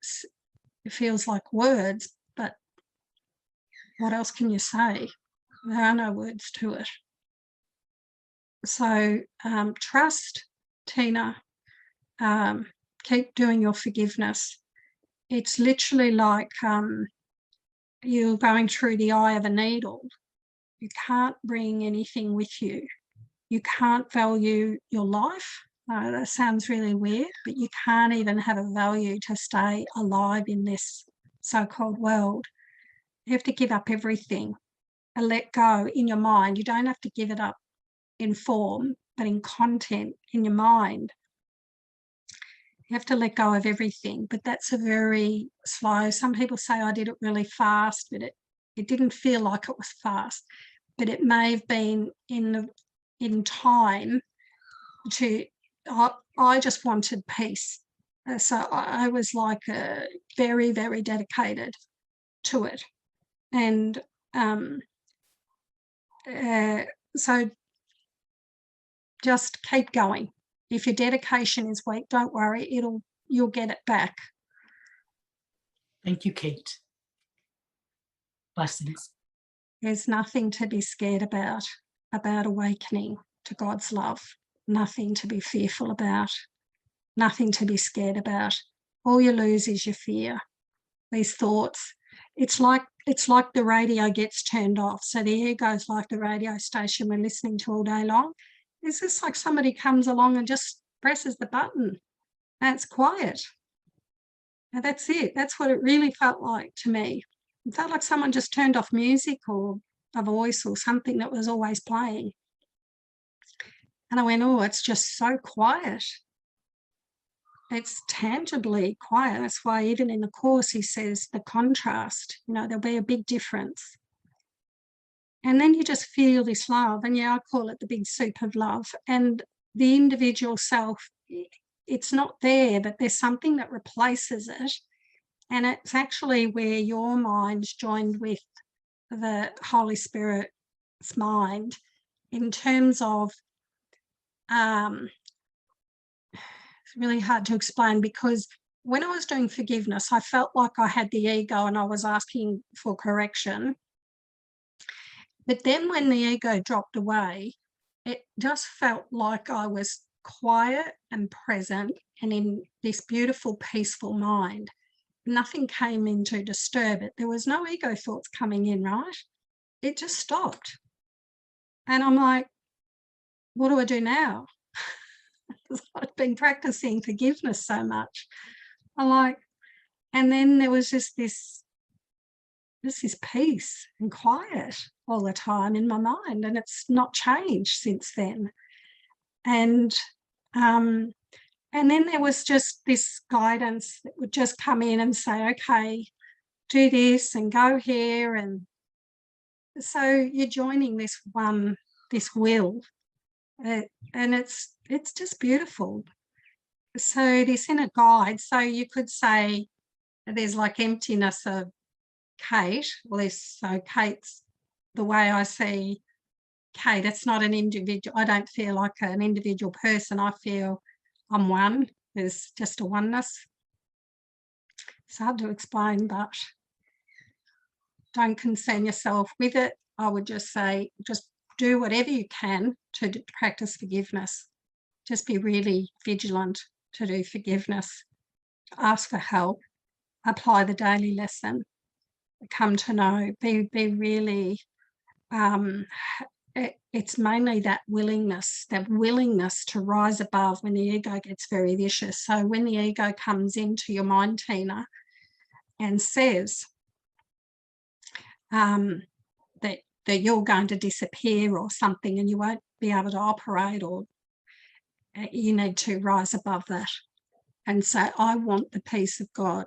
Speaker 1: it feels like words, but what else can you say? There are no words to it. So trust, Tina. Keep doing your forgiveness. It's literally like you're going through the eye of a needle. You can't bring anything with you. You can't value your life. That sounds really weird, but you can't even have a value to stay alive in this so-called world. You have to give up everything and let go in your mind. You don't have to give it up in form, but in content, in your mind. You have to let go of everything, but that's a very slow. Some people say I did it really fast, but it didn't feel like it was fast. But it may have been in time to. I just wanted peace, so I was like very, very dedicated to it, and so just keep going. If your dedication is weak, don't worry, you'll get it back.
Speaker 4: Thank you, Cate. Blessings.
Speaker 1: There's nothing to be scared about awakening to God's love. Nothing to be fearful about. Nothing to be scared about. All you lose is your fear. These thoughts. It's like the radio gets turned off. So the ego's like the radio station we're listening to all day long. It's just like somebody comes along and just presses the button and it's quiet. And that's it. That's what it really felt like to me. It felt like someone just turned off music or a voice or something that was always playing. And I went, oh, it's just so quiet. It's tangibly quiet. That's why even in the Course he says the contrast, there'll be a big difference. And then you just feel this love, and I call it the big soup of love. And the individual self, it's not there, but there's something that replaces it. And it's actually where your mind's joined with the Holy Spirit's mind in terms of, it's really hard to explain, because when I was doing forgiveness, I felt like I had the ego and I was asking for correction. But then when the ego dropped away, it just felt like I was quiet and present and in this beautiful, peaceful mind. Nothing came in to disturb it. There was no ego thoughts coming in, right? It just stopped. And I'm like, what do I do now? I've been practicing forgiveness so much. I'm like, and then there was just this peace and quiet all the time in my mind, and it's not changed since then. And then there was just this guidance that would just come in and say, okay, do this and go here. And so you're joining this will, and it's just beautiful. So this inner guide, so you could say there's like emptiness of Cate. Well, so Cate's the way I see Cate. It's not an individual. I don't feel like an individual person. I feel I'm one. There's just a oneness. It's hard to explain, but don't concern yourself with it. I would just say, just do whatever you can to practice forgiveness. Just be really vigilant to do forgiveness. Ask for help. Apply the daily lesson. Come to know. Be really. It's mainly that willingness to rise above when the ego gets very vicious. So when the ego comes into your mind, Tina, and says that you're going to disappear or something and you won't be able to operate, or you need to rise above that and say, I want the peace of God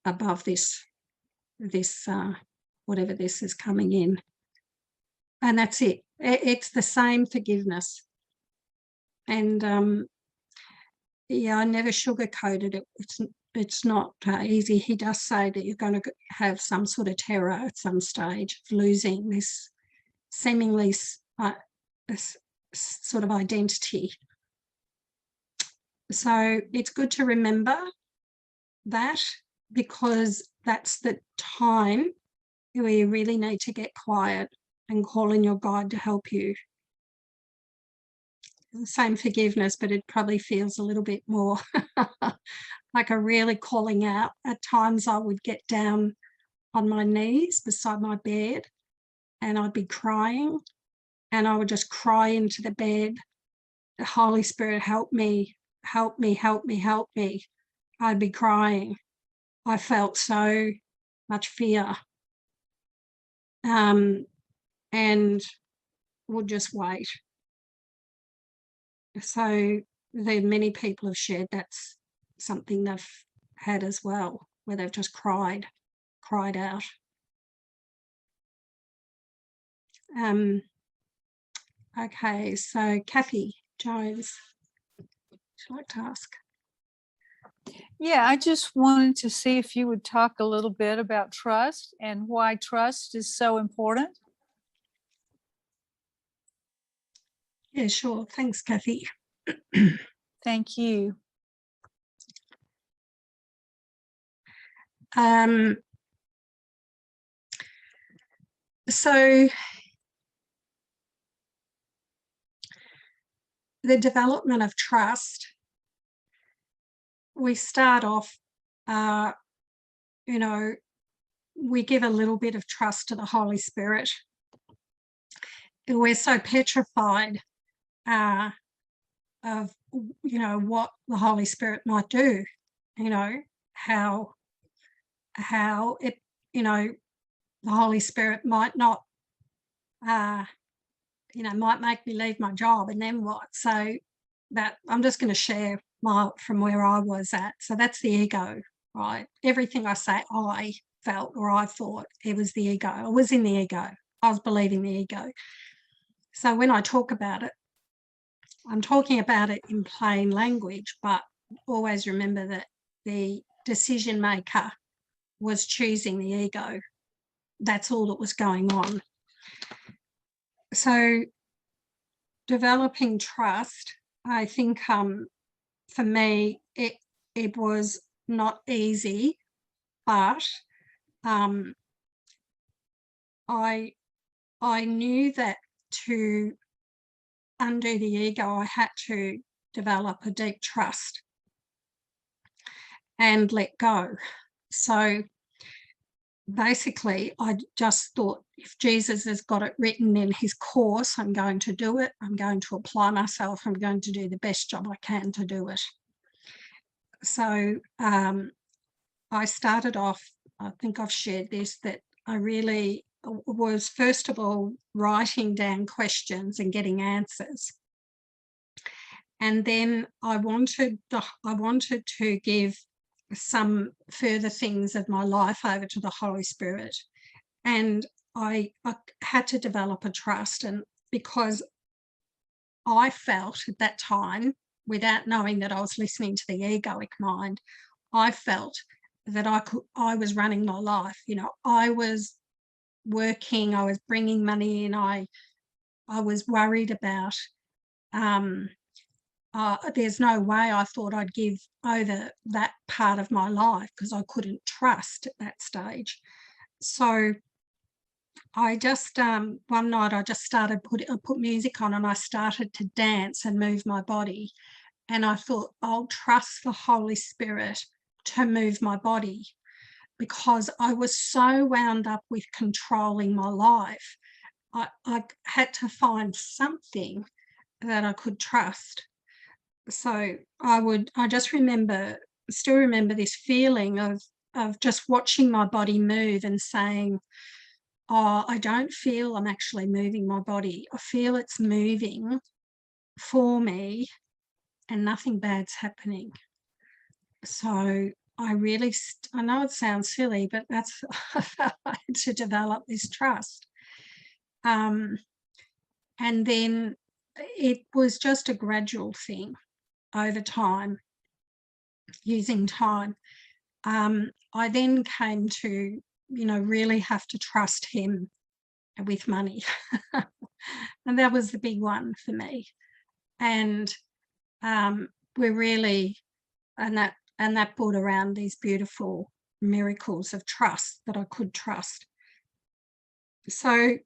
Speaker 1: above this whatever this is coming in. And that's it. It's the same forgiveness. And I never sugarcoated it. It's not easy. He does say that you're going to have some sort of terror at some stage of losing this seemingly sort of identity. So it's good to remember that, because that's the time where you really need to get quiet and call in your guide to help you. Same forgiveness, but it probably feels a little bit more like a really calling out. At times I would get down on my knees beside my bed and I'd be crying, and I would just cry into the bed, the Holy Spirit, help me, help me, help me, help me. I'd be crying. I felt so much fear. And would just wait. So many people have shared that's something they've had as well, where they've just cried out. Okay, so Kathy Jones, would you like to ask?
Speaker 4: Yeah, I just wanted to see if you would talk a little bit about trust and why trust is so important.
Speaker 1: Yeah, sure. Thanks, Kathy.
Speaker 4: Thank you.
Speaker 1: So the development of trust, we start off, we give a little bit of trust to the Holy Spirit. We're so petrified of, what the Holy Spirit might do, how it, the Holy Spirit might not, might make me leave my job, and then what? So that I'm just going to share from where I was at. So that's the ego, right? Everything I say, I felt or I thought, it was the ego. I was in the ego. I was believing the ego. So when I talk about it, I'm talking about it in plain language, but always remember that the decision maker was choosing the ego. That's all that was going on. So developing trust, I think for me, it was not easy, but I knew that to undo the ego, I had to develop a deep trust and let go. So basically, I just thought, if Jesus has got it written in his course, I'm going to do it. I'm going to apply myself. I'm going to do the best job I can to do it. So I started off, I think I've shared this, that I really was, first of all, writing down questions and getting answers. And then I wanted to give some further things of my life over to the Holy Spirit. And I had to develop a trust, and because I felt at that time, without knowing that I was listening to the egoic mind, I felt that I was running my life. I was working, I was bringing money in, I was worried about, there's no way I thought I'd give over that part of my life, because I couldn't trust at that stage. So I just, one night I just started, I put music on and I started to dance and move my body. And I thought, I'll trust the Holy Spirit to move my body, because I was so wound up with controlling my life. I had to find something that I could trust. So I just still remember this feeling of just watching my body move and saying, oh, I don't feel I'm actually moving my body. I feel it's moving for me and nothing bad's happening. So I know it sounds silly, but that's I had to develop this trust. And then it was just a gradual thing over time, using time. I then came to, really have to trust him with money. And that was the big one for me. And we're really, and that brought around these beautiful miracles of trust, that I could trust. So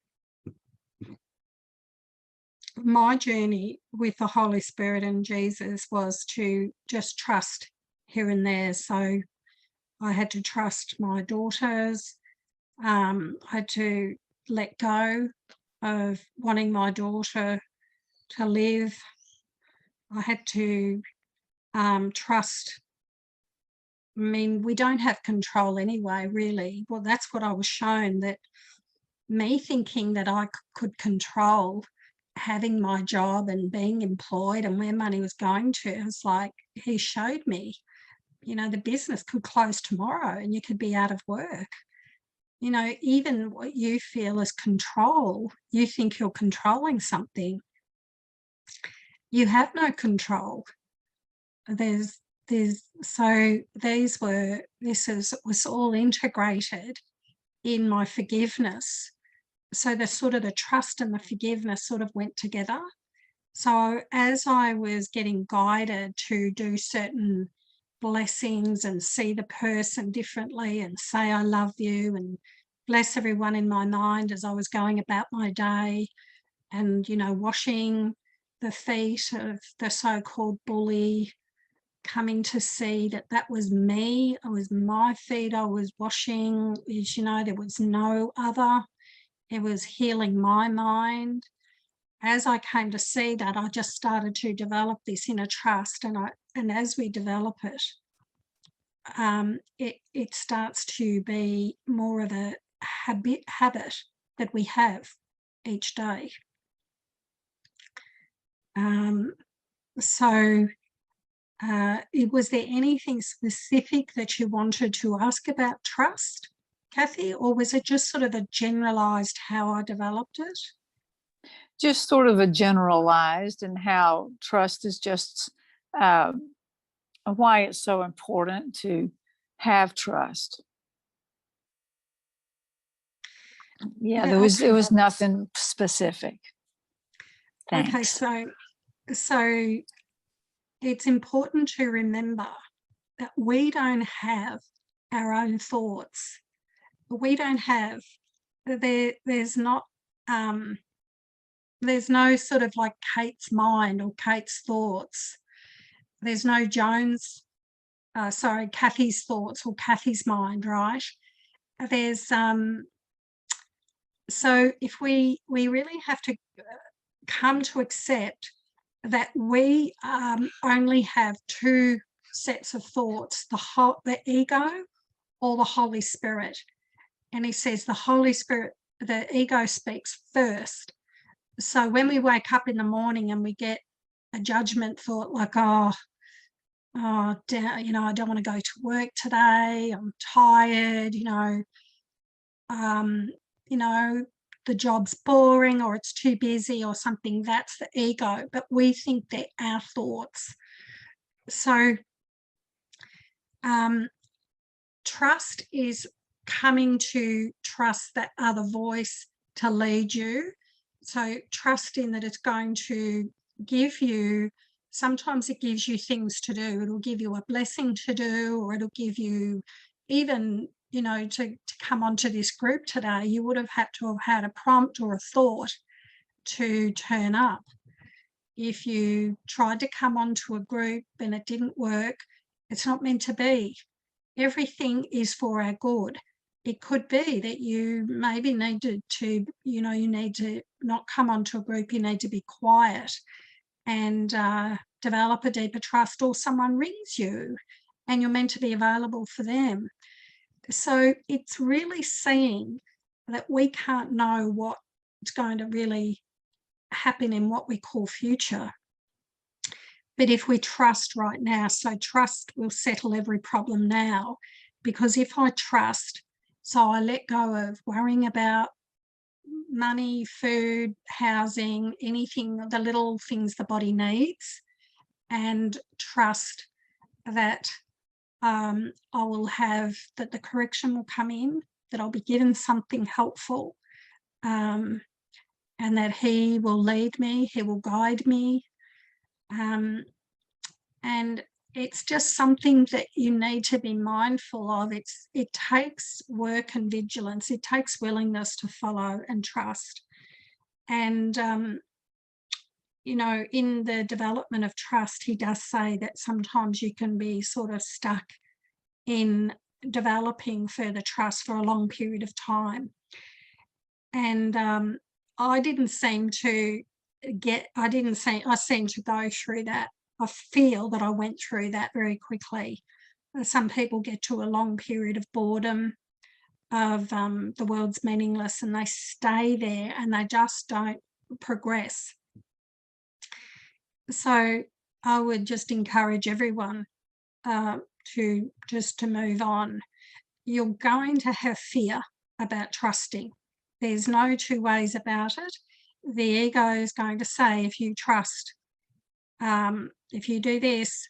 Speaker 1: my journey with the Holy Spirit and Jesus was to just trust here and there. So I had to trust my daughters. I had to let go of wanting my daughter to live. I had to trust. I mean, we don't have control anyway, really. Well, that's what I was shown, that me thinking that I could control having my job and being employed and where money was going to, it was like he showed me You know, the business could close tomorrow and you could be out of work. You know, even what you feel is control, you think you're controlling something. You have no control. This was all integrated in my forgiveness. So the trust and the forgiveness sort of went together. So as I was getting guided to do certain blessings and see the person differently and say I love you and bless everyone in my mind as I was going about my day, and, you know, washing the feet of the so-called bully, coming to see that that was me, it was my feet I was washing, you know, there was no other. It was healing my mind. As I came to see that, I just started to develop this inner trust, and as we develop it, it starts to be more of a habit that we have each day. Was there anything specific that you wanted to ask about trust, Kathy, or was it just sort of a generalized how I developed it?
Speaker 4: Just sort of a generalized, and how trust is just why it's so important to have trust. Yeah, there was nothing specific. Thanks.
Speaker 1: Okay, so it's important to remember that we don't have our own thoughts. We don't have, there's no sort of like Cate's mind or Cate's thoughts. There's no Kathy's thoughts or Kathy's mind, right? There's, so if we really have to come to accept that we only have two sets of thoughts, the ego or the Holy Spirit. And he says the Holy Spirit, the ego speaks first. So when we wake up in the morning and we get a judgment thought like, you know, I don't want to go to work today, I'm tired, you know, the job's boring or it's too busy or something, that's the ego, but we think they're our thoughts. So trust is coming to trust that other voice to lead you. So trusting that it's going to give you, sometimes it gives you things to do. It'll give you a blessing to do, or it'll give you even, you know, to come onto this group today, you would have had to have had a prompt or a thought to turn up. If you tried to come onto a group and it didn't work, it's not meant to be. Everything is for our good. It could be that you maybe needed to, you know, you need to not come onto a group, you need to be quiet and develop a deeper trust, or someone rings you and you're meant to be available for them. So it's really seeing that we can't know what's going to really happen in what we call future. But if we trust right now, so trust will settle every problem now, because if I trust, so I let go of worrying about money, food, housing, anything, the little things the body needs, and trust that I will have, that the correction will come in, that I'll be given something helpful, and that he will lead me, he will guide me. And it's just something that you need to be mindful of. It takes work and vigilance. It takes willingness to follow and trust. And, you know, in the development of trust, he does say that sometimes you can be sort of stuck in developing further trust for a long period of time. And I seem to go through that. I feel that I went through that very quickly. Some people get to a long period of boredom, of the world's meaningless, and they stay there and they just don't progress. So I would just encourage everyone to move on. You're going to have fear about trusting. There's no two ways about it. The ego is going to say, if you trust, if you do this,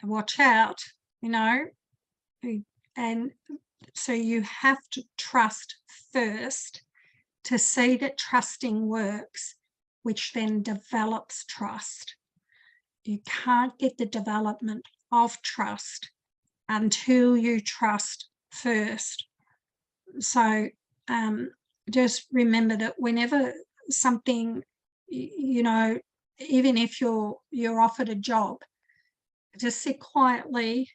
Speaker 1: watch out, you know. And so you have to trust first to see that trusting works, which then develops trust. You can't get the development of trust until you trust first. So just remember that whenever something, you know, even if you're offered a job, just sit quietly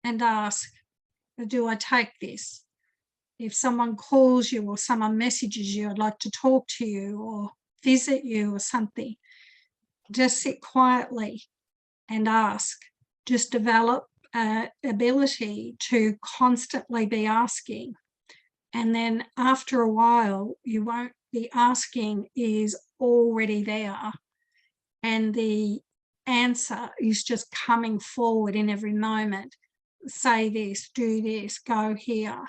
Speaker 1: and ask, do I take this? If someone calls you or someone messages you, I'd like to talk to you or visit you or something, just sit quietly and ask. Just develop ability to constantly be asking. And then after a while, you won't be asking, is already there. And the answer is just coming forward in every moment. Say this, do this, go here.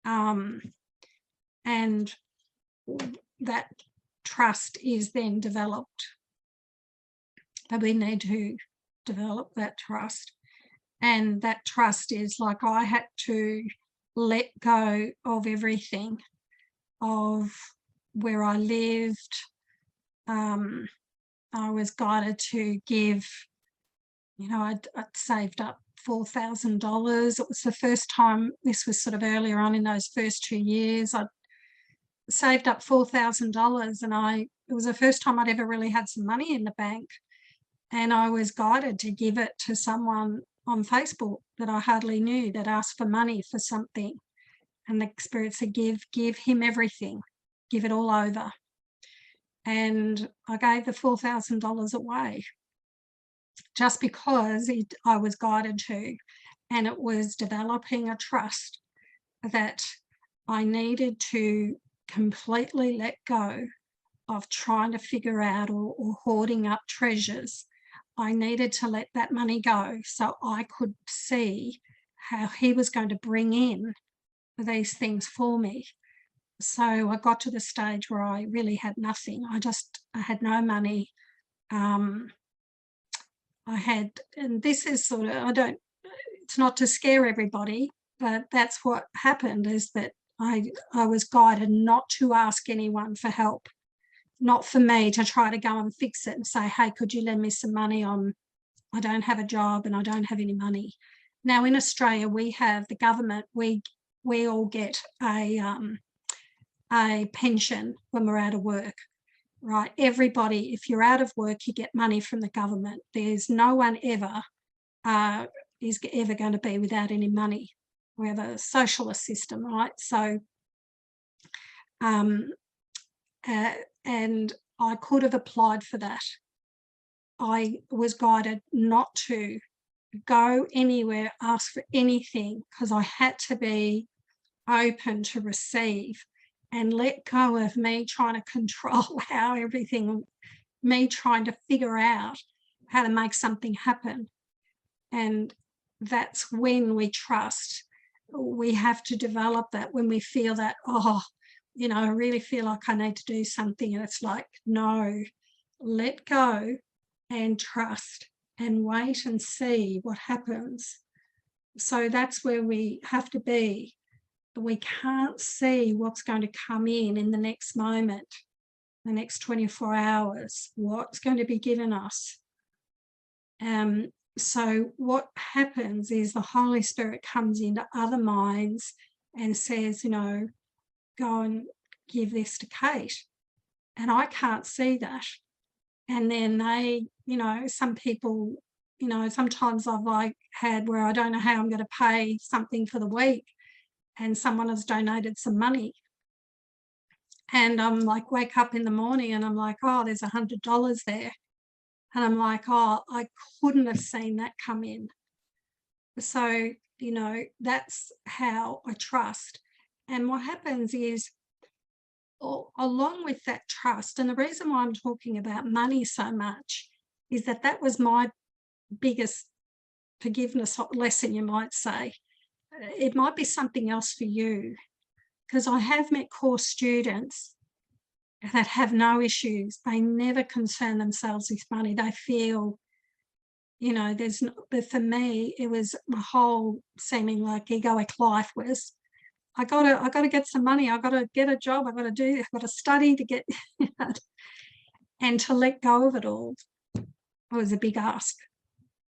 Speaker 1: And that trust is then developed. But we need to develop that trust. And that trust is like, I had to let go of everything, of where I lived. I was guided to give, you know, I'd saved up $4,000. It was the first time, this was sort of earlier on in those first 2 years, I'd saved up $4,000, and it was the first time I'd ever really had some money in the bank. And I was guided to give it to someone on Facebook that I hardly knew that asked for money for something. And the Spirit said, give him everything, give it all over. And I gave the $4,000 away just because I was guided to. And it was developing a trust that I needed to completely let go of trying to figure out or hoarding up treasures. I needed to let that money go so I could see how he was going to bring in these things for me. So I got to the stage where I really had nothing. I had no money. I had, and this is sort of, it's not to scare everybody, but that's what happened, is that I was guided not to ask anyone for help. Not for me to try to go and fix it and say, hey, could you lend me some money on, I don't have a job and I don't have any money. Now in Australia, we have the government, we all get a pension when we're out of work, right? Everybody, if you're out of work, you get money from the government. There's no one ever is ever going to be without any money. We have a socialist system, right? So and I could have applied for that. I was guided not to go anywhere, ask for anything, because I had to be open to receive and let go of me trying to control how everything, me trying to figure out how to make something happen. And that's when we trust. We have to develop that when we feel that, oh, you know, I really feel like I need to do something. And it's like, no, let go and trust and wait and see what happens. So that's where we have to be. We can't see what's going to come in the next moment, the next 24 hours, what's going to be given us. So what happens is the Holy Spirit comes into other minds and says, you know, go and give this to Cate. And I can't see that. And then they, you know, some people, you know, sometimes I've like had where I don't know how I'm going to pay something for the week, and someone has donated some money. And I'm like, wake up in the morning and I'm like, oh, there's $100 there. And I'm like, oh, I couldn't have seen that come in. So, you know, that's how I trust. And what happens is, along with that trust, and the reason why I'm talking about money so much is that was my biggest forgiveness lesson, you might say. It might be something else for you, because I have met course students that have no issues. They never concern themselves with money. They feel, you know, there's no, but for me, it was my whole seeming like egoic life was, I gotta get some money. I gotta get a job. I've got to study to get, you know, and to let go of it all was a big ask.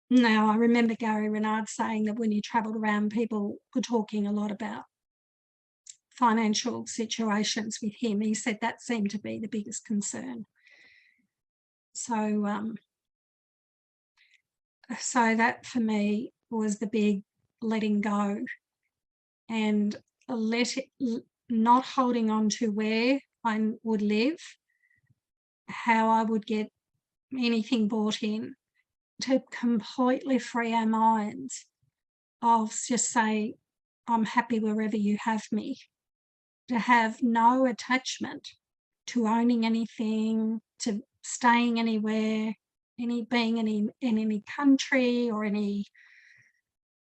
Speaker 1: Now, I remember Gary Renard saying that when he travelled around, people were talking a lot about financial situations with him. He said that seemed to be the biggest concern. So, so that for me was the big letting go and not holding on to where I would live, how I would get anything bought in, to completely free our minds of just say, I'm happy wherever you have me, to have no attachment to owning anything, to staying anywhere, being in any country or any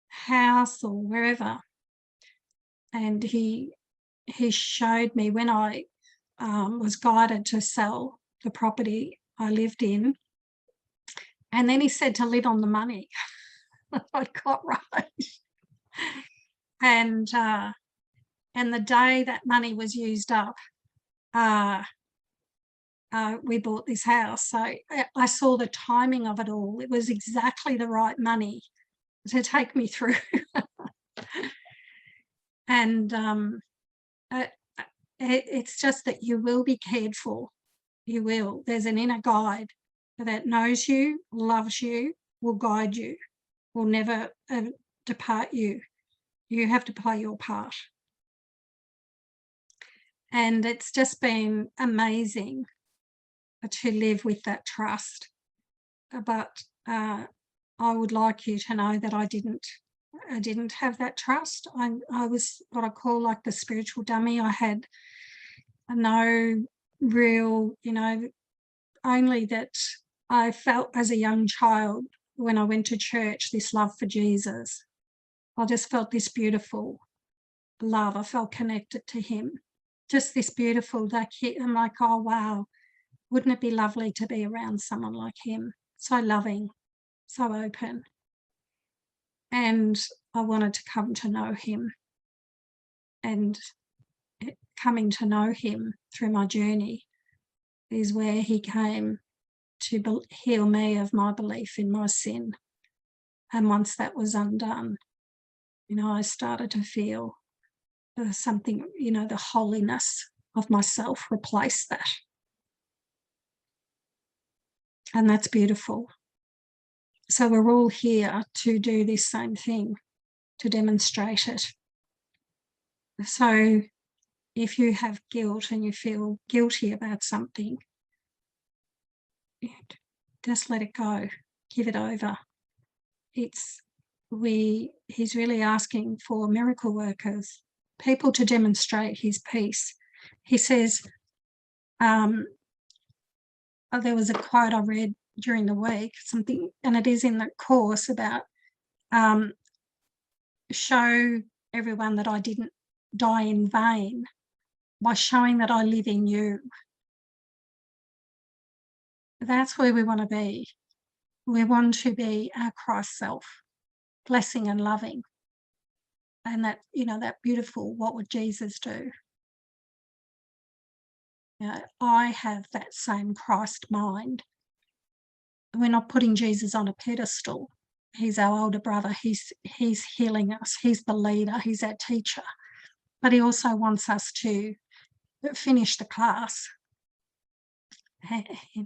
Speaker 1: house or wherever. And he showed me when I was guided to sell the property I lived in, and then he said to live on the money. I got right. And the day that money was used up, we bought this house. So I saw the timing of it all. It was exactly the right money to take me through. And it's just that you will be cared for. You will. There's an inner guide that knows you, loves you, will guide you, will never depart you. You have to play your part. And it's just been amazing to live with that trust. But I would like you to know that I didn't have that trust. I was what I call like the spiritual dummy. I had no real, you know, only that I felt as a young child when I went to church, this love for Jesus. I just felt this beautiful love. I felt connected to him. Just this beautiful, like, I'm like, oh, wow, wouldn't it be lovely to be around someone like him? So loving, so open. And I wanted to come to know him. And coming to know him through my journey is where he came to heal me of my belief in my sin. And once that was undone, you know, I started to feel something, you know, the holiness of myself replaced that. And that's beautiful. So we're all here to do this same thing, to demonstrate it. So if you have guilt and you feel guilty about something, just let it go, give it over. He's really asking for miracle workers, people to demonstrate his peace. He says, there was a quote I read during the week, something, and it is in the course about show everyone that I didn't die in vain by showing that I live in you. That's where we want to be. We want to be our Christ self, blessing and loving. And that, you know, that beautiful, what would Jesus do? You know, I have that same Christ mind. We're not putting Jesus on a pedestal. He's our older brother. He's healing us. He's the leader. He's our teacher. But he also wants us to finish the class.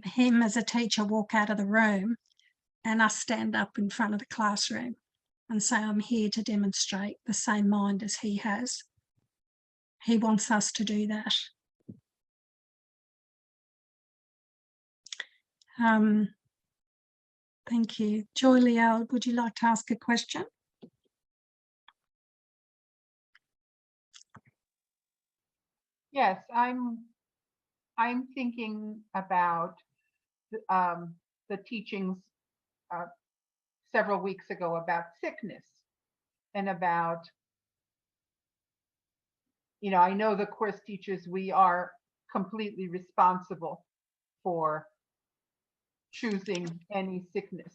Speaker 1: Him as a teacher walk out of the room and us stand up in front of the classroom and say, I'm here to demonstrate the same mind as he has. He wants us to do that. Thank you. Joy Liel, would you like to ask a question?
Speaker 5: Yes, I'm thinking about the teachings several weeks ago about sickness and about, I know the Course teaches we are completely responsible for choosing any sickness.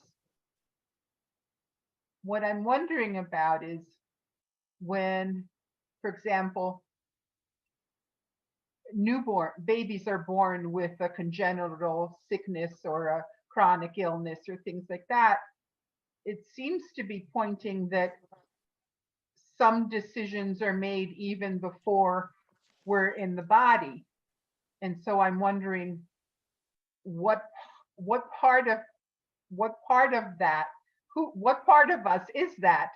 Speaker 5: What I'm wondering about is when, for example, newborn babies are born with a congenital sickness or a chronic illness or things like that, it seems to be pointing that some decisions are made even before we're in the body. And so I'm wondering what part of that, what part of us is that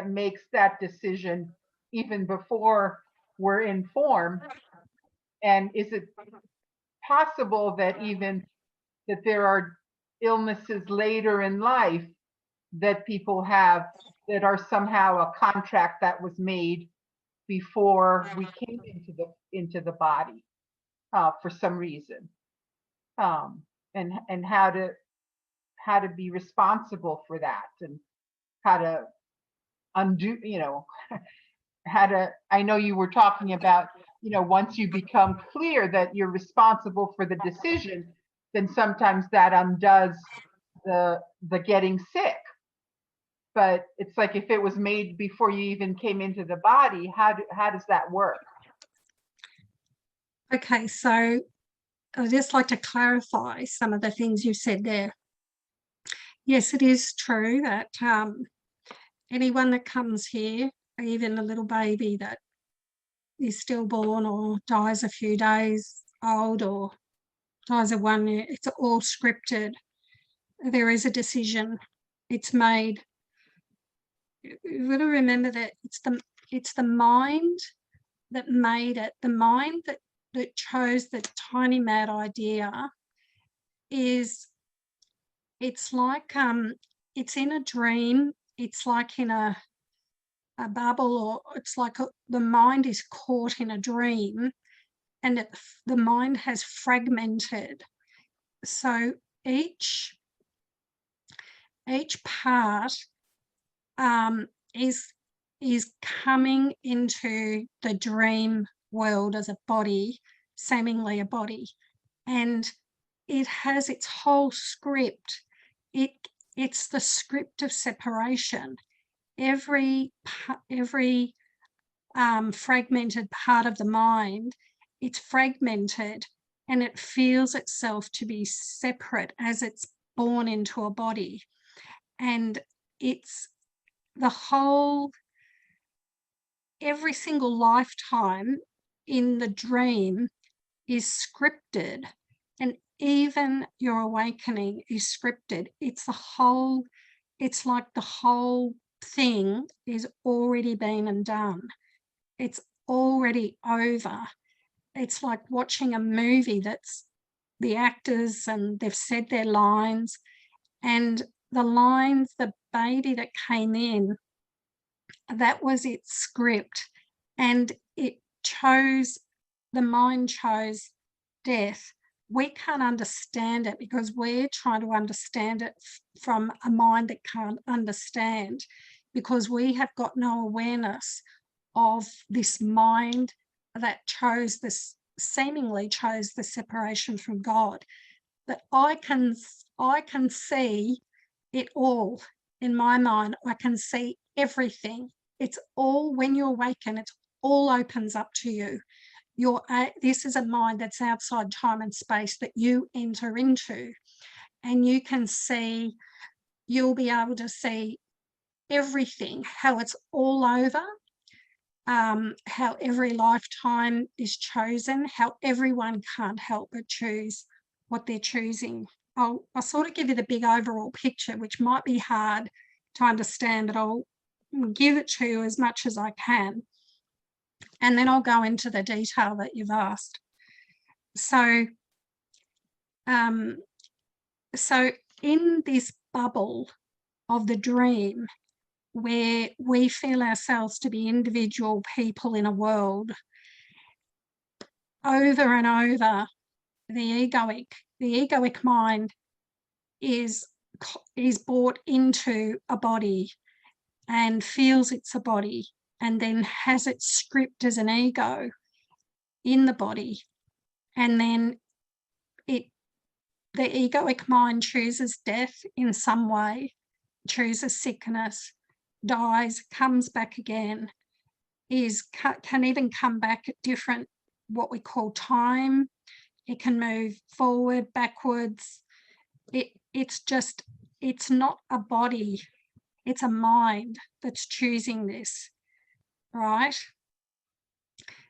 Speaker 5: makes that decision even before we're in form? And is it possible that there are illnesses later in life that people have that are somehow a contract that was made before we came into the body for some reason, and how to be responsible for that, and how to undo, I know you were talking about, once you become clear that you're responsible for the decision, then sometimes that undoes the getting sick. But it's like, if it was made before you even came into the body, how does that work?
Speaker 1: Okay, so I'd just like to clarify some of the things you said there. Yes, it is true that anyone that comes here, even a little baby that is stillborn or dies a few days old or dies of 1 year, it's all scripted. There is a decision. It's made. You've got to remember that it's the mind that made it. The mind that chose the tiny mad idea it's like it's in a dream. It's like in a bubble, or it's like the mind is caught in a dream, and the mind has fragmented. So each part is coming into the dream world as a body, seemingly a body, and it has its whole script. It's the script of separation. Every fragmented part of the mind, it's fragmented, and it feels itself to be separate as it's born into a body. And it's the whole, every single lifetime in the dream is scripted, and even your awakening is scripted. It's like the whole thing is already been and done. It's already over. It's like watching a movie that's the actors and they've said their lines, and the lines, the baby that came in, that was its script, and the mind chose death. We can't understand it because we're trying to understand it from a mind that can't understand, because we have got no awareness of this mind that seemingly chose the separation from God. But I can see it all in my mind. I can see everything. It's all, when you awaken, it all opens up to you. This is a mind that's outside time and space that you enter into, and you'll be able to see everything, how it's all over, how every lifetime is chosen, how everyone can't help but choose what they're choosing. I'll sort of give you the big overall picture, which might be hard to understand, but I'll give it to you as much as I can. And then I'll go into the detail that you've asked. So in this bubble of the dream, where we feel ourselves to be individual people in a world, over and over, the egoic mind is is brought into a body and feels it's a body, and then has its script as an ego in the body, and then the egoic mind chooses death in some way, chooses sickness, dies, comes back again, can even come back at different, what we call time. It can move forward, backwards. It's not a body, it's a mind that's choosing this, right?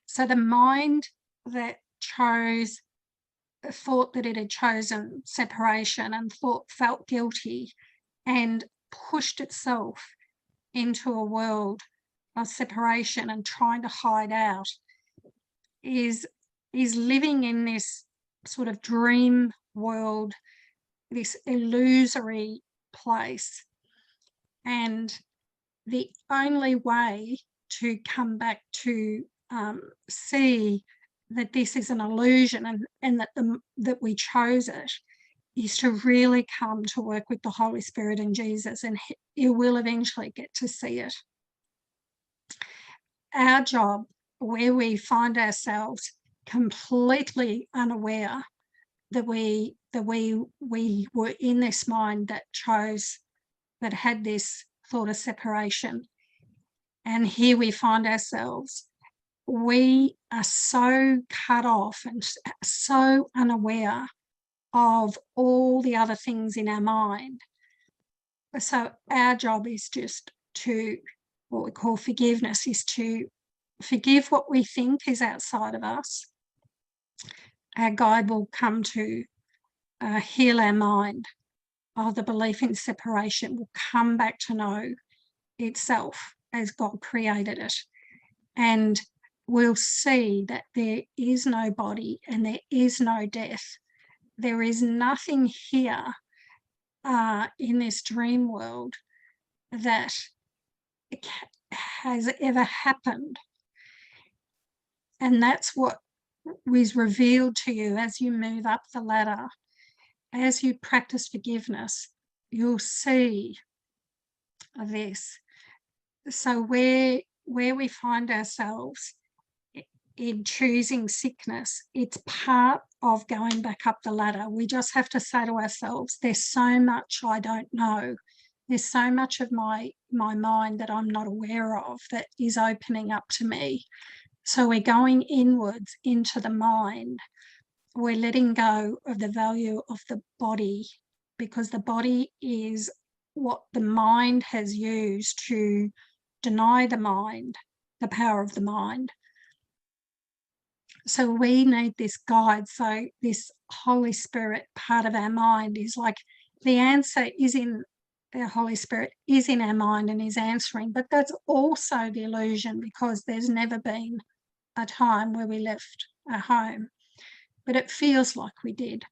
Speaker 1: So the mind that thought that it had chosen separation and felt guilty and pushed itself into a world of separation and trying to hide out is living in this sort of dream world, this illusory place. And the only way to come back to see that this is an illusion and that we chose it is to really come to work with the Holy Spirit and Jesus, and you will eventually get to see it. Our job, where we find ourselves completely unaware that we were in this mind that had this thought of separation, and here we find ourselves, we are so cut off and so unaware of all the other things in our mind. So our job is just to, what we call forgiveness, is to forgive what we think is outside of us. Our guide will come to heal our mind of the belief in separation, will come back to know itself as God created it. And we'll see that there is no body and there is no death. There is nothing here in this dream world that has ever happened. And that's what is revealed to you as you move up the ladder. As you practice forgiveness, you'll see this. So where we find ourselves in choosing sickness, it's part of going back up the ladder. We just have to say to ourselves, there's so much I don't know. There's so much of my mind that I'm not aware of that is opening up to me. So we're going inwards into the mind. We're letting go of the value of the body, because the body is what the mind has used to deny the mind, the power of the mind. So we need this guide. So this Holy Spirit part of our mind is like, the answer is in the Holy Spirit, is in our mind and is answering, but that's also the illusion, because there's never been a time where we left our home, but it feels like we did.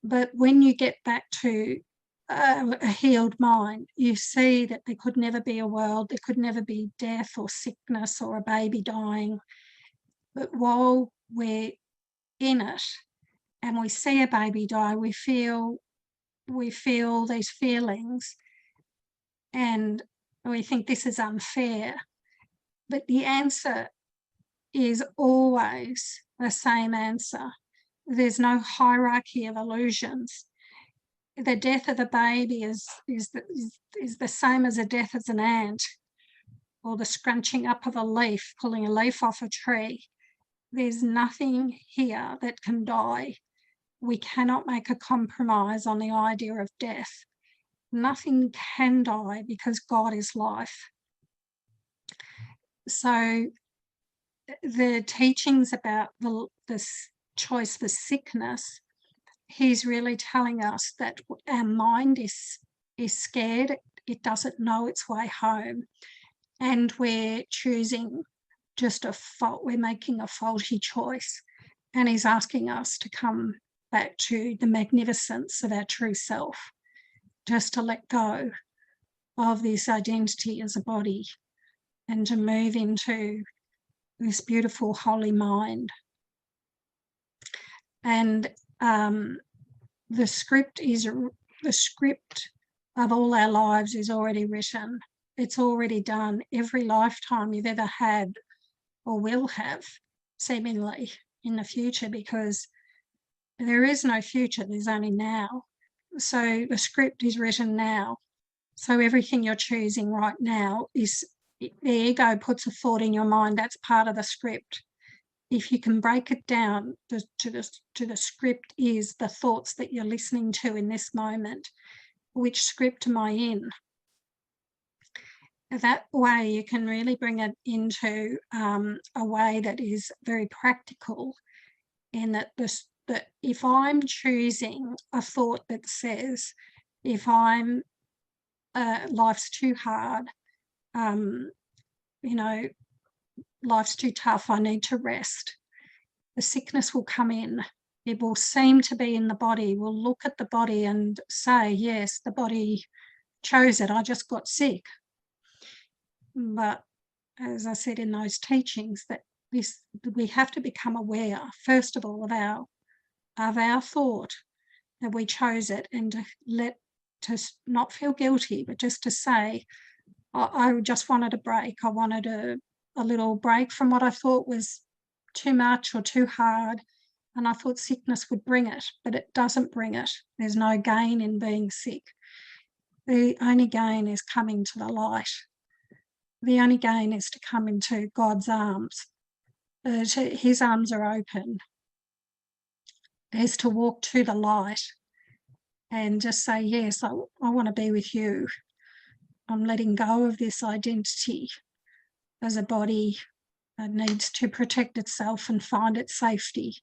Speaker 1: But when you get back to a healed mind, you see that there could never be a world, there could never be death or sickness or a baby dying. But while we're in it and we see a baby die, we feel these feelings and we think this is unfair. But the answer is always the same answer. There's no hierarchy of illusions. The death of a baby is the same as the death of an ant, or the scrunching up of a leaf, pulling a leaf off a tree. There's nothing here that can die. We cannot make a compromise on the idea of death. Nothing can die, because God is life. So the teachings about this choice for sickness, he's really telling us that our mind is scared. It doesn't know its way home. And we're choosing just we're making a faulty choice. And he's asking us to come back to the magnificence of our true self, just to let go of this identity as a body and to move into this beautiful holy mind. And the script is the script of all our lives is already written. It's already done. Every lifetime you've ever had or will have, seemingly, in the future, because there is no future, there's only now. So the script is written now. So everything you're choosing right now is, the ego puts a thought in your mind, that's part of the script. If you can break it down to the script is the thoughts that you're listening to in this moment. Which script am I in? That way you can really bring it into a way that is very practical, in that that if I'm choosing a thought that says, if I'm life's too hard, you know, life's too tough, I need to rest, the sickness will come in. It will seem to be in the body. We'll look at the body and say, yes, the body chose it, I just got sick. But as I said in those teachings, that we have to become aware, first of all, of our thought, that we chose it, and to not feel guilty, but just to say, I just wanted a break. I wanted a little break from what I thought was too much or too hard. And I thought sickness would bring it, but it doesn't bring it. There's no gain in being sick. The only gain is coming to the light. The only gain is to come into God's arms. His arms are open. Is to walk to the light and just say, yes, I want to be with you. I'm letting go of this identity as a body that needs to protect itself and find its safety.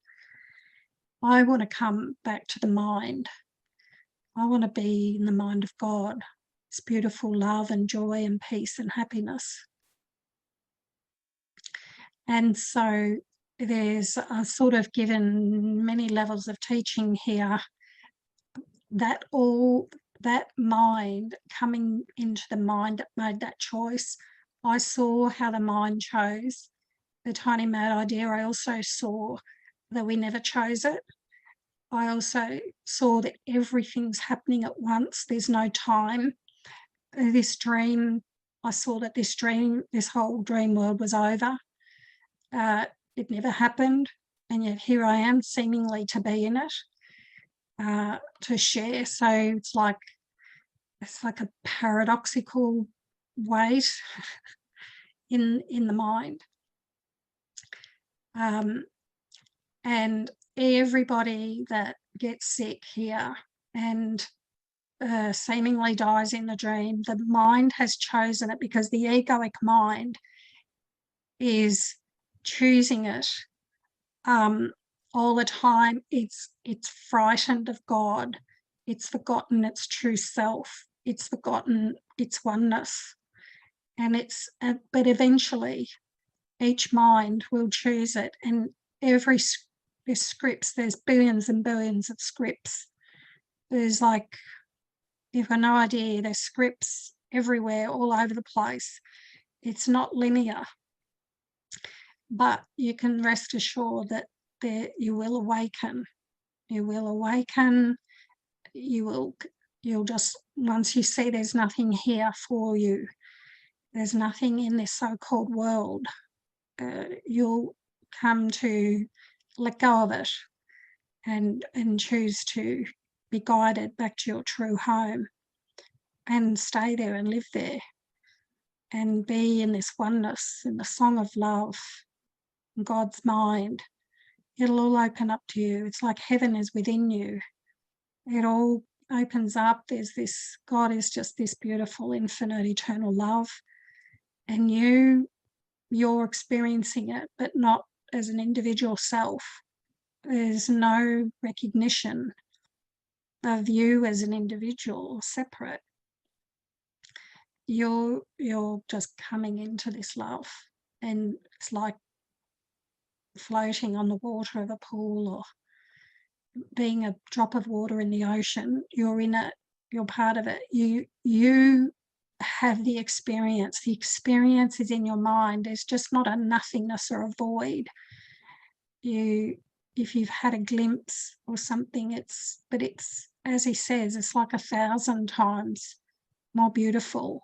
Speaker 1: I want to come back to the mind. I want to be in the mind of God. It's beautiful love and joy and peace and happiness. And so there's a sort of given many levels of teaching here, that all that mind coming into the mind that made that choice. I saw how the mind chose the tiny mad idea. I also saw that we never chose it. I also saw that everything's happening at once. There's no time. This dream, I saw that this whole dream world was over. It never happened. And yet here I am, seemingly to be in it, to share. So it's like a paradoxical weight in the mind. And everybody that gets sick here and seemingly dies in the dream, the mind has chosen it, because the egoic mind is choosing it all the time. It's frightened of God. It's forgotten its true self. It's forgotten its oneness. And but eventually each mind will choose it. And there's scripts, there's billions and billions of scripts. There's like, you've got no idea, there's scripts everywhere, all over the place. It's not linear. But you can rest assured that you will awaken. You will awaken. You'll just, once you see there's nothing here for you, there's nothing in this so-called world, you'll come to let go of it and choose to be guided back to your true home and stay there and live there and be in this oneness, in the song of love, God's mind. It'll all open up to you. It's like heaven is within you. It all opens up. There's this, God is just this beautiful, infinite, eternal love. And you're experiencing it, but not as an individual self. There's no recognition of you as an individual, separate. You're just coming into this love, and it's like floating on the water of a pool or being a drop of water in the ocean. You're in it, you're part of it. You have the experience. The experience is in your mind. There's just not a nothingness or a void. If you've had a glimpse or something, it's as he says, it's like 1,000 times more beautiful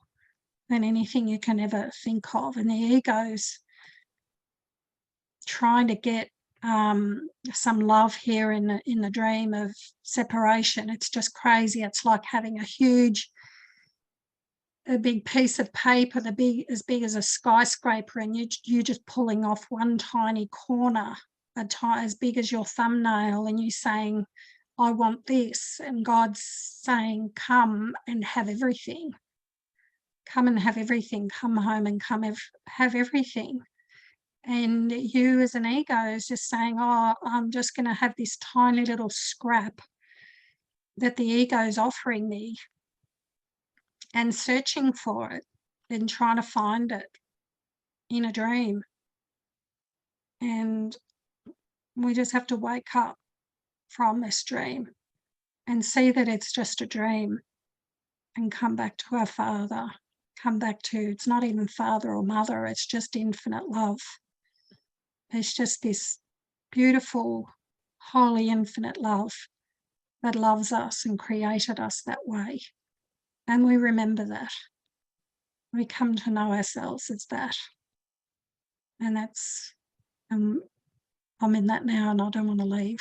Speaker 1: than anything you can ever think of. And the ego's trying to get some love here in the dream of separation. It's just crazy. It's like having a big piece of paper, as big as a skyscraper, and you just pulling off one tiny corner, as big as your thumbnail, and you saying, I want this, and God's saying, come and have everything. Come and have everything. Come home and have everything. And you as an ego is just saying, oh, I'm just going to have this tiny little scrap that the ego is offering me, and searching for it and trying to find it in a dream. And we just have to wake up from this dream and see that it's just a dream, and come back to our Father, come back to, it's not even father or mother, it's just infinite love. It's just this beautiful, holy, infinite love that loves us and created us that way. And we remember that. We come to know ourselves as that. And that's, I'm in that now, and I don't want to leave.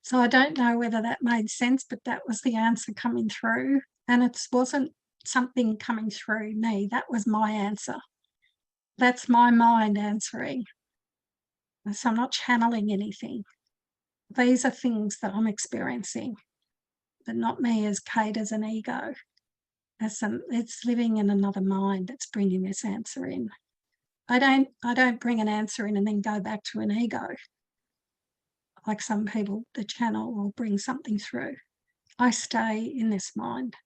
Speaker 1: So I don't know whether that made sense, but that was the answer coming through. And it wasn't something coming through me. That was my answer. That's my mind answering. So I'm not channeling anything. These are things that I'm experiencing, but not me as Cate, as an ego. It's living in another mind that's bringing this answer in. I don't bring an answer in and then go back to an ego. Like some people, the channel will bring something through. I stay in this mind.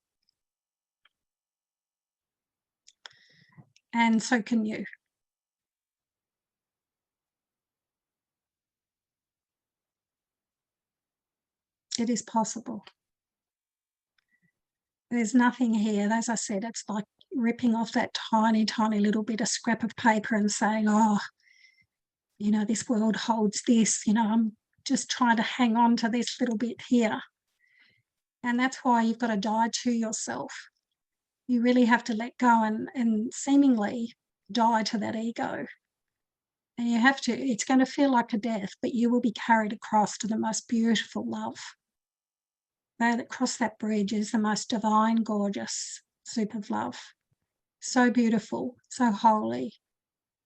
Speaker 1: And so can you. It is possible. There's nothing here. As I said, it's like ripping off that tiny, tiny little bit of scrap of paper and saying, oh, you know, this world holds this, you know, I'm just trying to hang on to this little bit here. And that's why you've got to die to yourself. You really have to let go and seemingly die to that ego. And you have to, it's going to feel like a death, but you will be carried across to the most beautiful love. That cross that bridge is the most divine, gorgeous soup of love. So beautiful, so holy.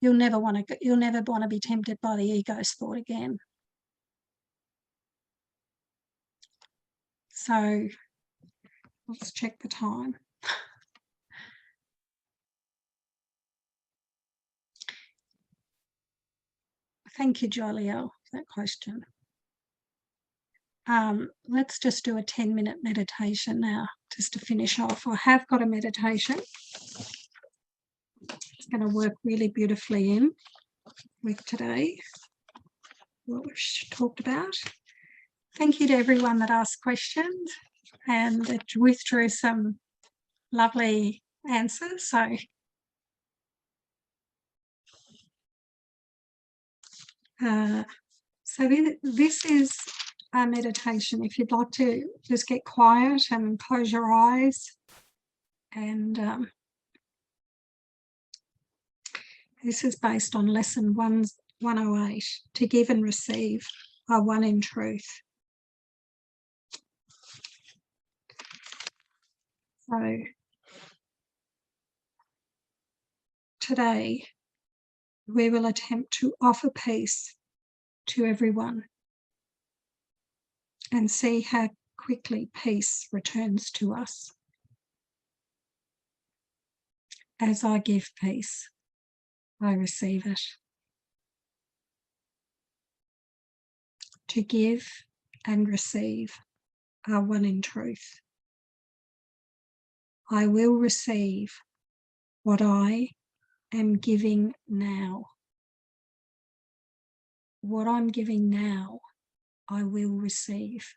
Speaker 1: You'll never want to be tempted by the ego's thought again. So let's check the time. Thank you, Joliel, for that question. Let's just do a 10-minute meditation now, just to finish off. I have got a meditation. It's going to work really beautifully in with today, what we've talked about. Thank you to everyone that asked questions and that withdrew some lovely answers. So this is a meditation. If you'd like to just get quiet and close your eyes, and this is based on lesson 108, to give and receive are one in truth. So today we will attempt to offer peace to everyone and see how quickly peace returns to us. As I give peace, I receive it. To give and receive are one in truth. I will receive what I am giving now. What I'm giving now, I will receive.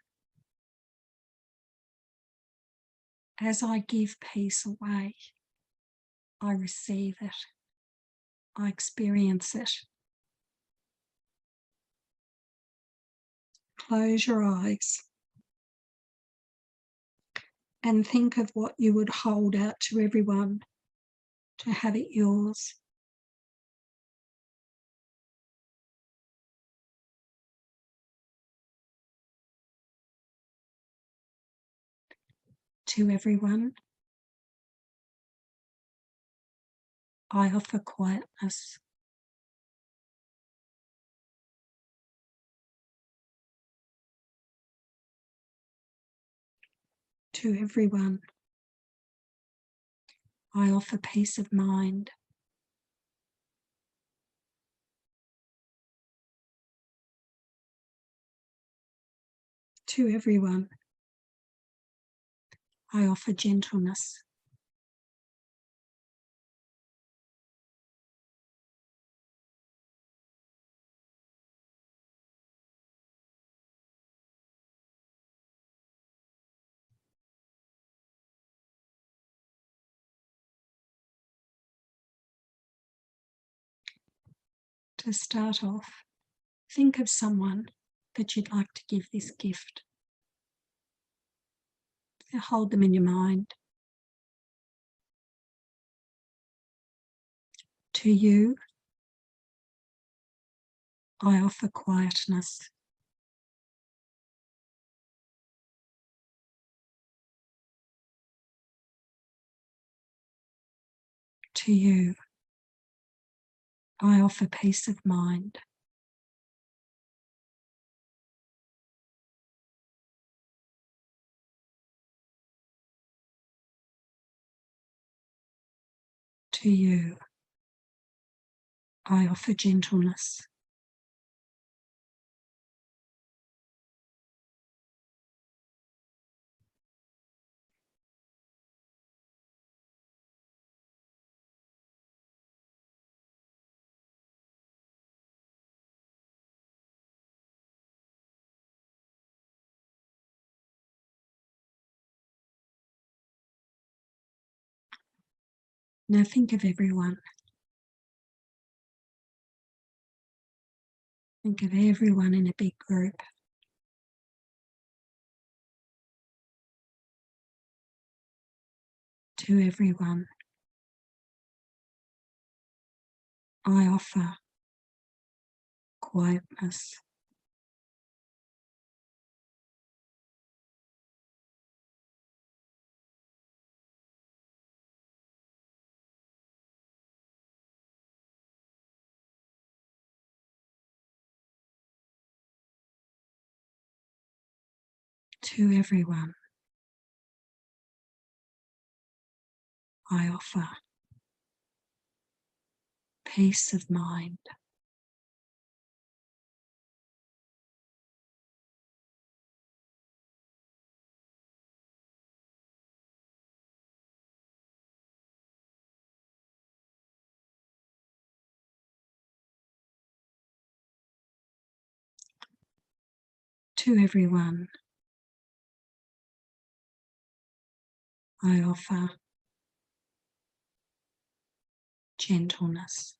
Speaker 1: As I give peace away, I receive it. I experience it. Close your eyes and think of what you would hold out to everyone to have it yours. To everyone, I offer quietness. To everyone, I offer peace of mind. To everyone, I offer gentleness. To start off, think of someone that you'd like to give this gift. Hold them in your mind. To you, I offer quietness. To you, I offer peace of mind. To you, I offer gentleness. Now think of everyone. Think of everyone in a big group. To everyone, I offer quietness. To everyone, I offer peace of mind. To everyone, I offer gentleness.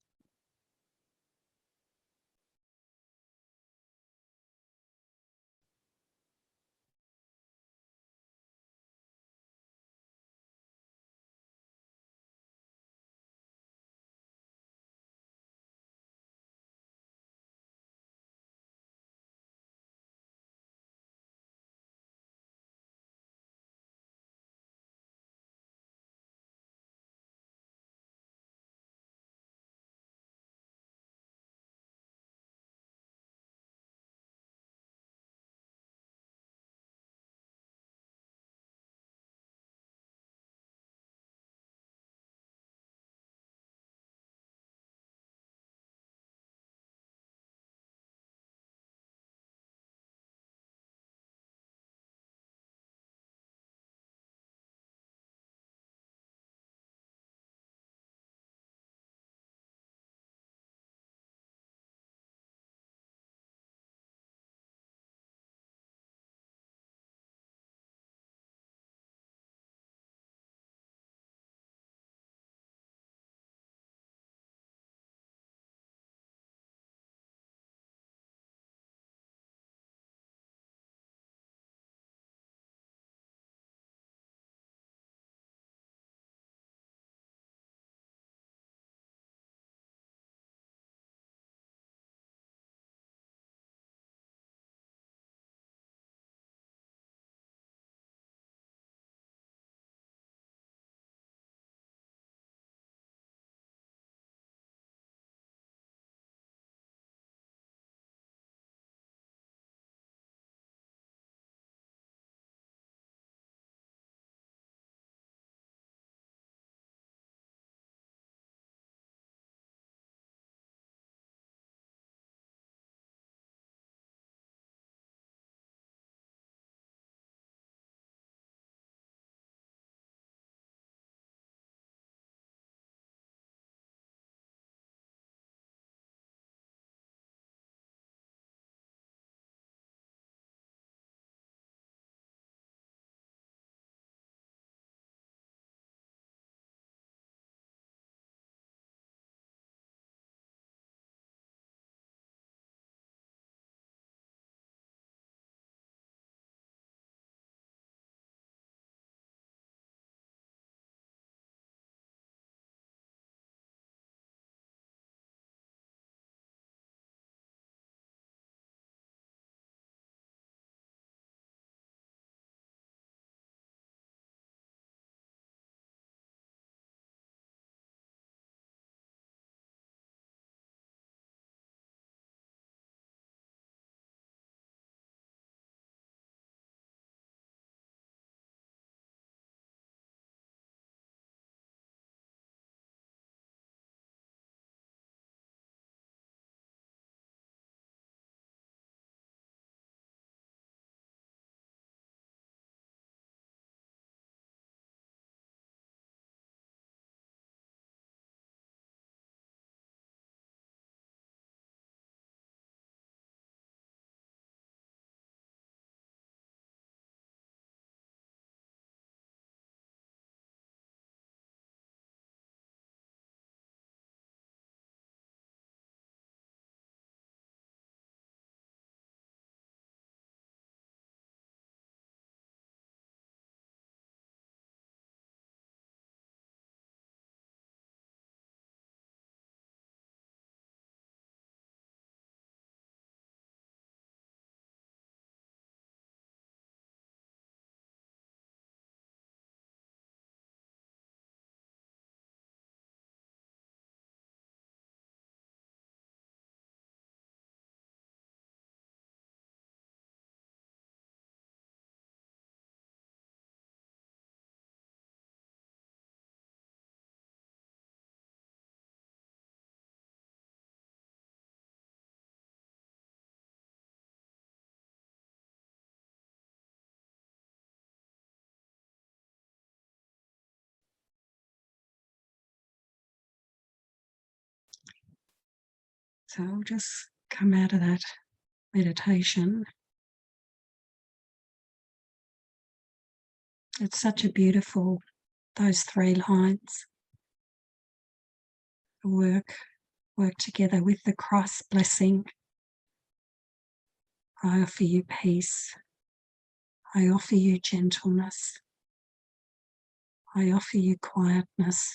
Speaker 1: So I'll just come out of that meditation. It's such a beautiful, those 3 lines. Work together with the cross blessing. I offer you peace. I offer you gentleness. I offer you quietness.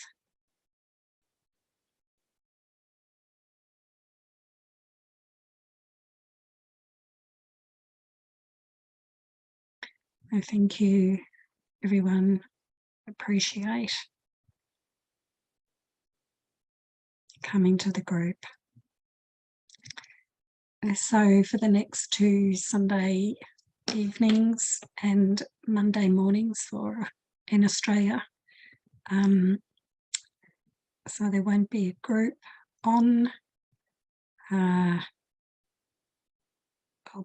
Speaker 1: I thank you, everyone. Appreciate coming to the group. So for the next 2 Sunday evenings and Monday mornings in Australia, so there won't be a group on. I'll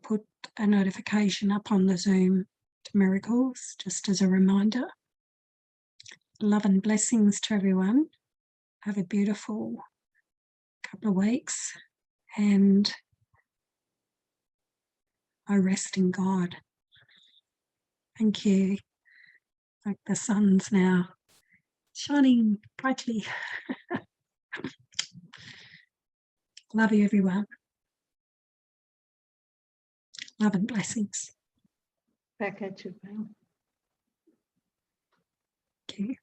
Speaker 1: put a notification up on the Zoom to Miracles, just as a reminder. Love and blessings to everyone. Have a beautiful couple of weeks, and I rest in God. Thank you. Like the sun's now shining brightly. Love you, everyone. Love and blessings.
Speaker 5: Back at you, Pam.
Speaker 1: Thank you.